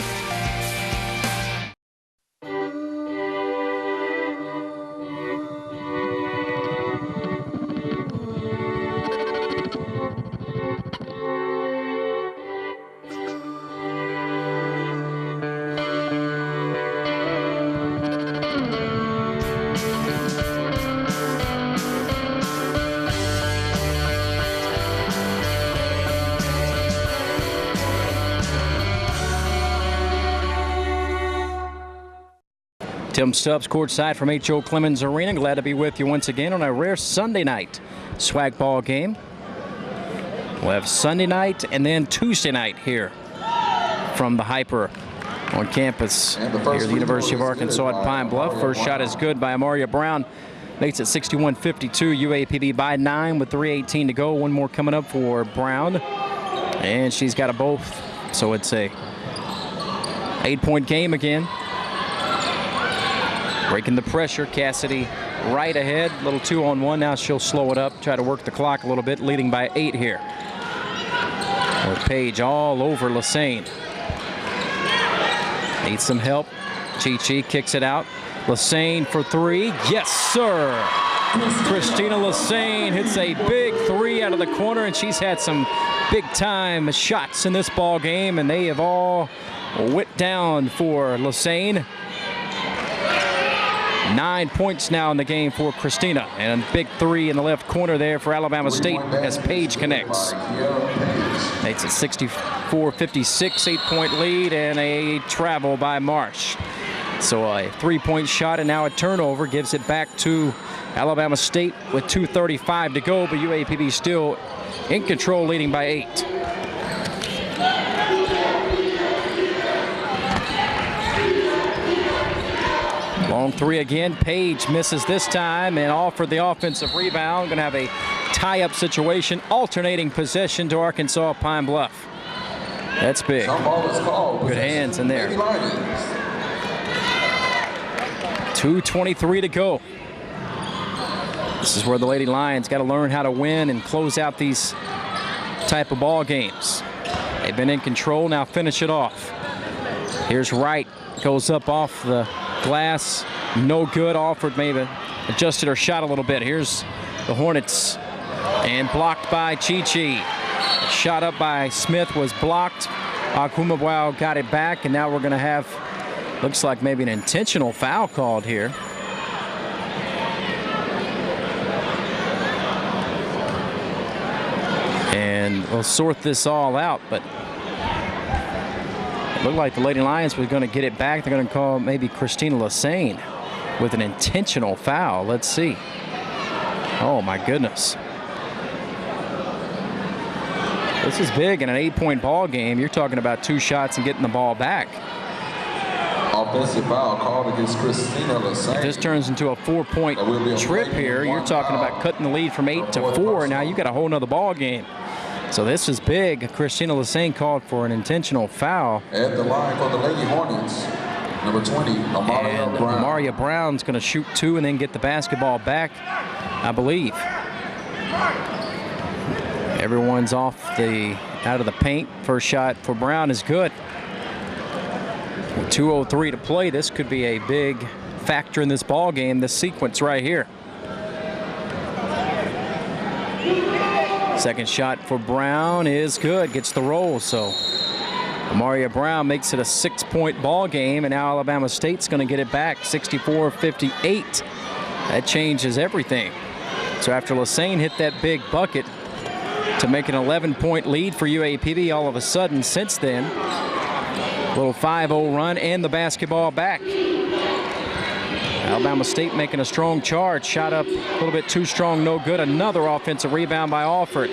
Tim Stubbs courtside from H.O. Clemens Arena. Glad to be with you once again on a rare Sunday night swag ball game. We'll have Sunday night and then Tuesday night here from the Hyper on campus here at the University of Arkansas at Pine Bluff. First shot is good by Amaria Brown. Makes it 61-52. UAPB by 9 with 3:18 to go. One more coming up for Brown. And she's got a both. So it's a 8-point game again. Breaking the pressure. Cassidy right ahead. Little 2-on-1. Now she'll slow it up. Try to work the clock a little bit. Leading by 8 here. With Page all over Lassane. Needs some help. Chi-Chi kicks it out. Lassane for 3. Yes, sir. Christina Lassane hits a big 3 out of the corner, and she's had some big-time shots in this ball game, and they have all went down for Lassane. 9 points now in the game for Christina, and a big 3 in the left corner there for Alabama State as Page connects. Makes it 64-56, 8-point lead, and a travel by Marsh. So a 3-point shot and now a turnover gives it back to Alabama State with 2:35 to go, but UAPB still in control, leading by 8. Long 3 again. Page misses this time and offered the offensive rebound. Going to have a tie-up situation, alternating possession to Arkansas Pine Bluff. That's big. Good hands in there. 2:23 to go. This is where the Lady Lions got to learn how to win and close out these type of ball games. They've been in control, now finish it off. Here's Wright, goes up off the glass, no good. Alford maybe adjusted her shot a little bit. Here's the Hornets, and blocked by Chi-Chi. Shot up by Smith was blocked. Akumabwao got it back, and now we're going to have, looks like maybe an intentional foul called here. And we'll sort this all out, but it looked like the Lady Lions were going to get it back. They're going to call maybe Christina Lassane with an intentional foul. Let's see. Oh, my goodness. This is big in an 8-point ball game. You're talking about 2 shots and getting the ball back. Offensive foul called against Christina Lassane. If this turns into a 4-point trip here, you're talking about cutting the lead from 8 to 4. Now you got a whole nother ball game. So this is big. Christina Lassane called for an intentional foul. At the line for the Lady Hornets, number 20, Amaria Brown. Amaria Brown's going to shoot 2 and then get the basketball back, I believe. Everyone's out of the paint. First shot for Brown is good. With 2:03 to play, this could be a big factor in this ball game, this sequence right here. Second shot for Brown is good, gets the roll. So Amaria Brown makes it a 6-point ball game, and now Alabama State's going to get it back, 64-58. That changes everything. So after Lassane hit that big bucket to make an 11-point lead for UAPB, all of a sudden since then, little 5-0 run and the basketball back. Alabama State making a strong charge. Shot up a little bit too strong, no good. Another offensive rebound by Alford.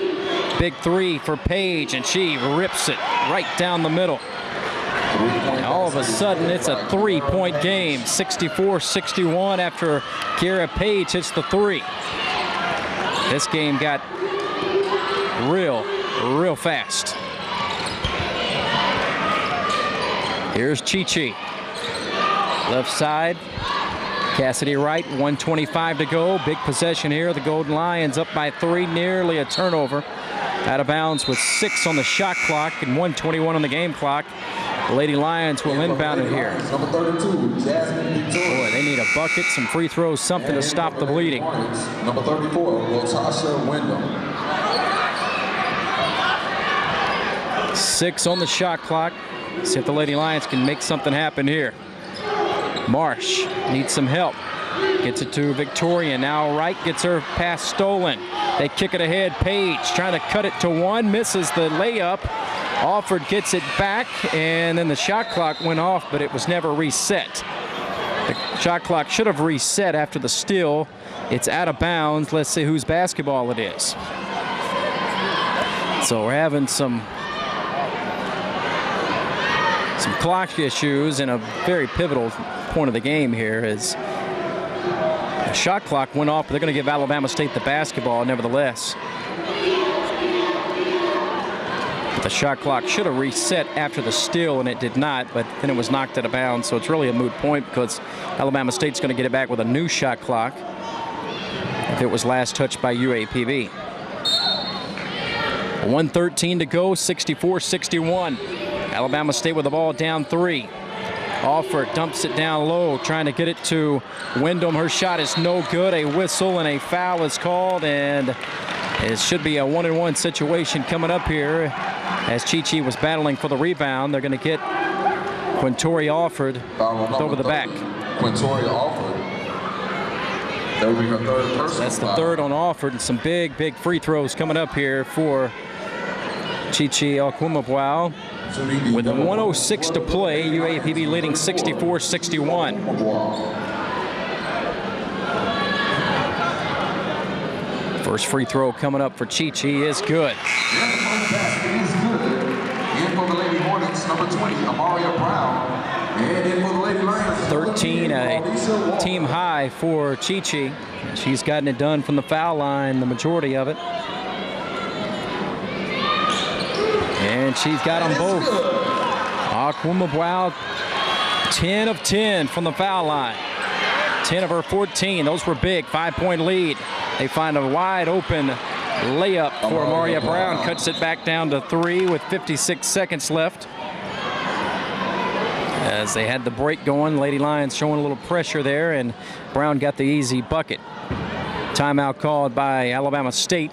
Big 3 for Page, and she rips it right down the middle. And all of a sudden, it's a 3-point game. 64-61 after Kiera Page hits the 3. This game got real fast. Here's Chi-Chi. Left side. Cassidy Wright, 1:25 to go. Big possession here. The Golden Lions up by 3, nearly a turnover. Out of bounds with 6 on the shot clock and 1:21 on the game clock. The Lady Lions will inbound it here. Number 32, Jasmine Victoria. Boy, they need a bucket, some free throws, something to stop the bleeding. Number 34, Latasha Wyndham. 6 on the shot clock. See if the Lady Lions can make something happen here. Marsh needs some help. Gets it to Victoria. Now Wright gets her pass stolen. They kick it ahead. Page trying to cut it to 1. Misses the layup. Alford gets it back. And then the shot clock went off, but it was never reset. The shot clock should have reset after the steal. It's out of bounds. Let's see whose basketball it is. So we're having some some clock issues in a very pivotal point of the game here as the shot clock went off, but they're going to give Alabama State the basketball nevertheless. The shot clock should have reset after the steal, and it did not, but then it was knocked out of bounds, so it's really a moot point because Alabama State's going to get it back with a new shot clock if it was last touched by UAPB. 1:13 to go, 64-61. Alabama State with the ball down 3. Alford dumps it down low, trying to get it to Wyndham. Her shot is no good. A whistle and a foul is called, and it should be a 1-and-1 situation coming up here as Chi-Chi was battling for the rebound. They're going to get Quintori Alford over the back. Quintori Alford. That would be her third personal. That's the third on Alford, and some big free throws coming up here for Chi-Chi Akwumabwao. With 1:06 to play, UAPB leading 64-61. First free throw coming up for Chi-Chi is good. And for the Lady Hornets, number 20, Amaria Brown. And in for the Lady Lions, 13, a team high for Chi-Chi. She's gotten it done from the foul line, the majority of it. And she's got them both. Akwumabwao, 10 of 10 from the foul line. 10 of her 14. Those were big. 5-point lead. They find a wide open layup for Amaria Brown. Cuts it back down to 3 with 56 seconds left. As they had the break going, Lady Lions showing a little pressure there, and Brown got the easy bucket. Timeout called by Alabama State.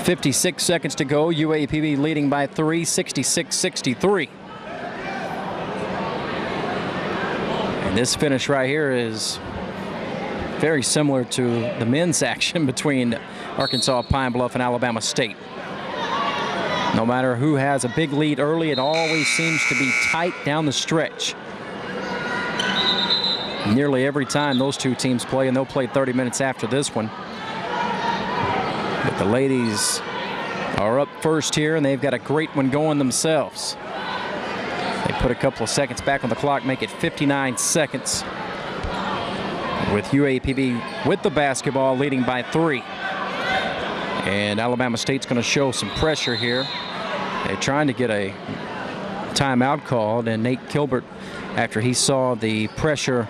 56 seconds to go. UAPB leading by 3, 66-63. And this finish right here is very similar to the men's action between Arkansas, Pine Bluff, and Alabama State. No matter who has a big lead early, it always seems to be tight down the stretch. Nearly every time those two teams play, and they'll play 30 minutes after this one. But the ladies are up first here, and they've got a great one going themselves. They put a couple of seconds back on the clock, make it 59 seconds. With UAPB with the basketball leading by 3. And Alabama State's going to show some pressure here. They're trying to get a timeout called, and Nate Kilbert, after he saw the pressure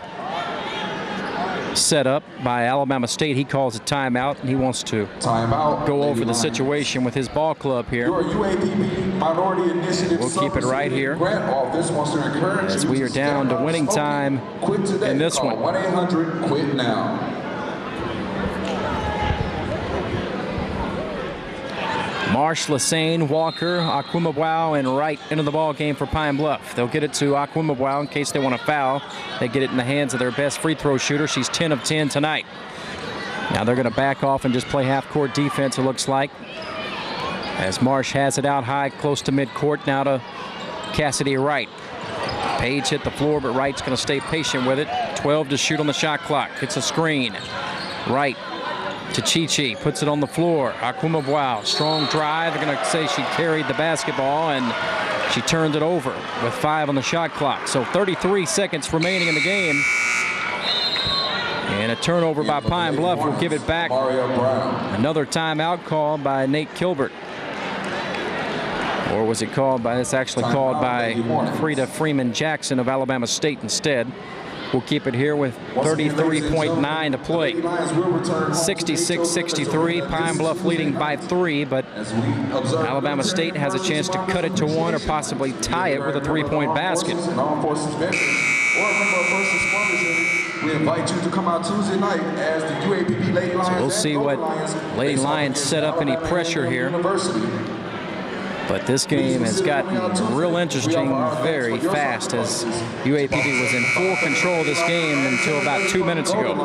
set up by Alabama State, he calls a timeout, and he wants to go over the situation with his ball club here. We'll keep it right here as we are down to winning time in this one. 1-800-QUIT NOW. Marsh, Lassane, Walker, Akwumabwao, and Wright into the ball game for Pine Bluff. They'll get it to Akwumabwao in case they want to foul. They get it in the hands of their best free throw shooter. She's 10 of 10 tonight. Now they're going to back off and just play half-court defense, it looks like. As Marsh has it out high, close to midcourt, now to Cassidy Wright. Page hit the floor, but Wright's going to stay patient with it. 12 to shoot on the shot clock. Gets a screen. Wright to Chi-Chi, puts it on the floor. Akwumabwao, strong drive. They're going to say she carried the basketball, and she turned it over with 5 on the shot clock. So 33 seconds remaining in the game. And a turnover by Pine Bluff will give it back. Another timeout called by Nate Kilbert. Or was it called by, it's actually called by Frida Freeman Jackson of Alabama State instead. We'll keep it here with 33.9 to play. 66-63, Pine Bluff leading by 3, but Alabama State has a chance to cut it to 1 or possibly tie it with a 3-point basket. We invite you to come out Tuesday night as the UAPB Lady Lions. So we'll see what Lady Lions set up any pressure here. But this game has gotten real interesting very fast as UAPB was in full control of this game until about 2 minutes ago.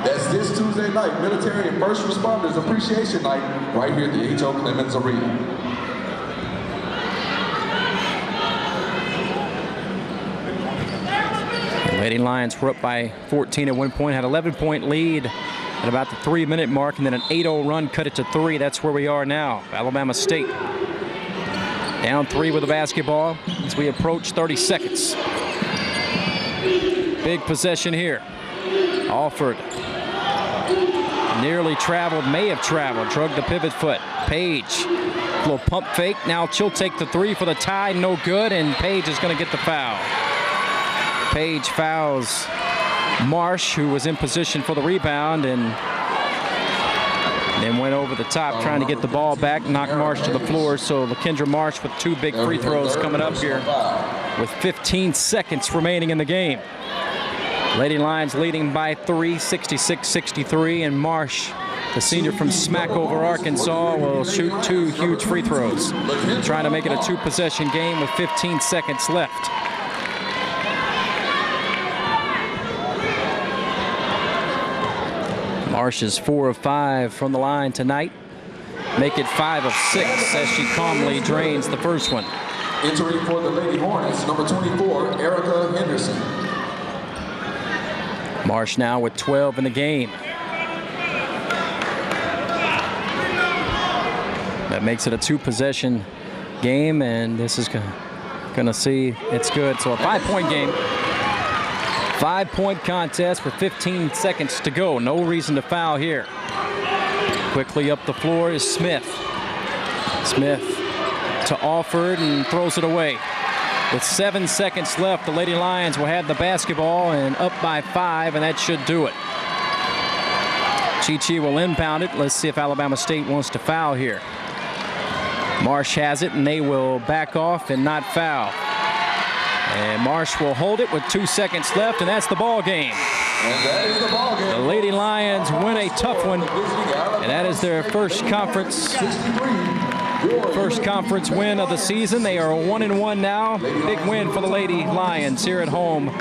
That's this Tuesday night, Military and First Responders Appreciation Night, right here at the H.O. Clemens Arena. The Lady Lions were up by 14 at one point, had an 11-point lead at about the 3-minute mark, and then an 8-0 run cut it to 3. That's where we are now. Alabama State Down 3 with the basketball as we approach 30 seconds. Big possession here. Alford nearly traveled, may have traveled, drug the pivot foot. Page, little pump fake. Now she'll take the 3 for the tie, no good, and Page is going to get the foul. Page fouls Marsh, who was in position for the rebound, and then went over the top trying to get the ball back, knocked Marsh to the floor. So LaKendra Marsh with 2 big free throws coming up here with 15 seconds remaining in the game. Lady Lions leading by 3, 66-63, and Marsh, the senior from Smackover, Arkansas, will shoot 2 huge free throws, trying to make it a 2-possession game with 15 seconds left. Marsh is 4 of 5 from the line tonight. Make it 5 of 6 as she calmly drains the first one. Entering for the Lady Hornets, number 24, Erica Henderson. Marsh now with 12 in the game. That makes it a 2-possession game, and this is gonna see it's good. So a 5-point game. 5-point contest with 15 seconds to go. No reason to foul here. Quickly up the floor is Smith. Smith to Alford and throws it away. With 7 seconds left, the Lady Lions will have the basketball and up by 5, and that should do it. Chi will inbound it. Let's see if Alabama State wants to foul here. Marsh has it, and they will back off and not foul. And Marsh will hold it with 2 seconds left, and that's the ball game. And that is the ball game. The Lady Lions win a tough one, and that is their first conference win of the season. They are 1-1 now. Big win for the Lady Lions here at home.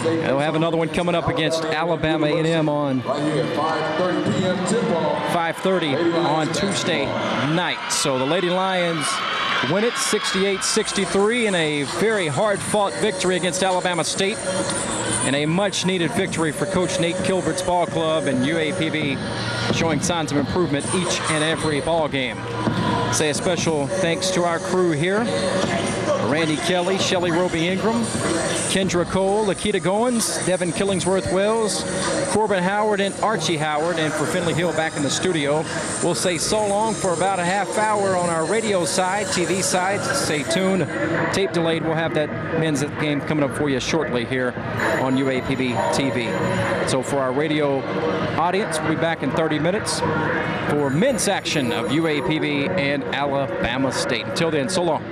They'll have another one coming up against Alabama A&M on 5:30 on Tuesday night. So the Lady Lions win it 68-63 in a very hard-fought victory against Alabama State, and a much-needed victory for Coach Nate Kilbert's ball club, and UAPB showing signs of improvement each and every ball game. Say a special thanks to our crew here: Randy Kelly, Shelly Roby Ingram, Kendra Cole, Lakita Goins, Devin Killingsworth-Wells, Corbin Howard, and Archie Howard. And for Finley Hill back in the studio, we'll say so long for about a half hour on our radio side. TV side, stay tuned. Tape delayed, we'll have that men's game coming up for you shortly here on UAPB TV. So for our radio audience, we'll be back in 30 minutes for men's action of UAPB and Alabama State. Until then, so long.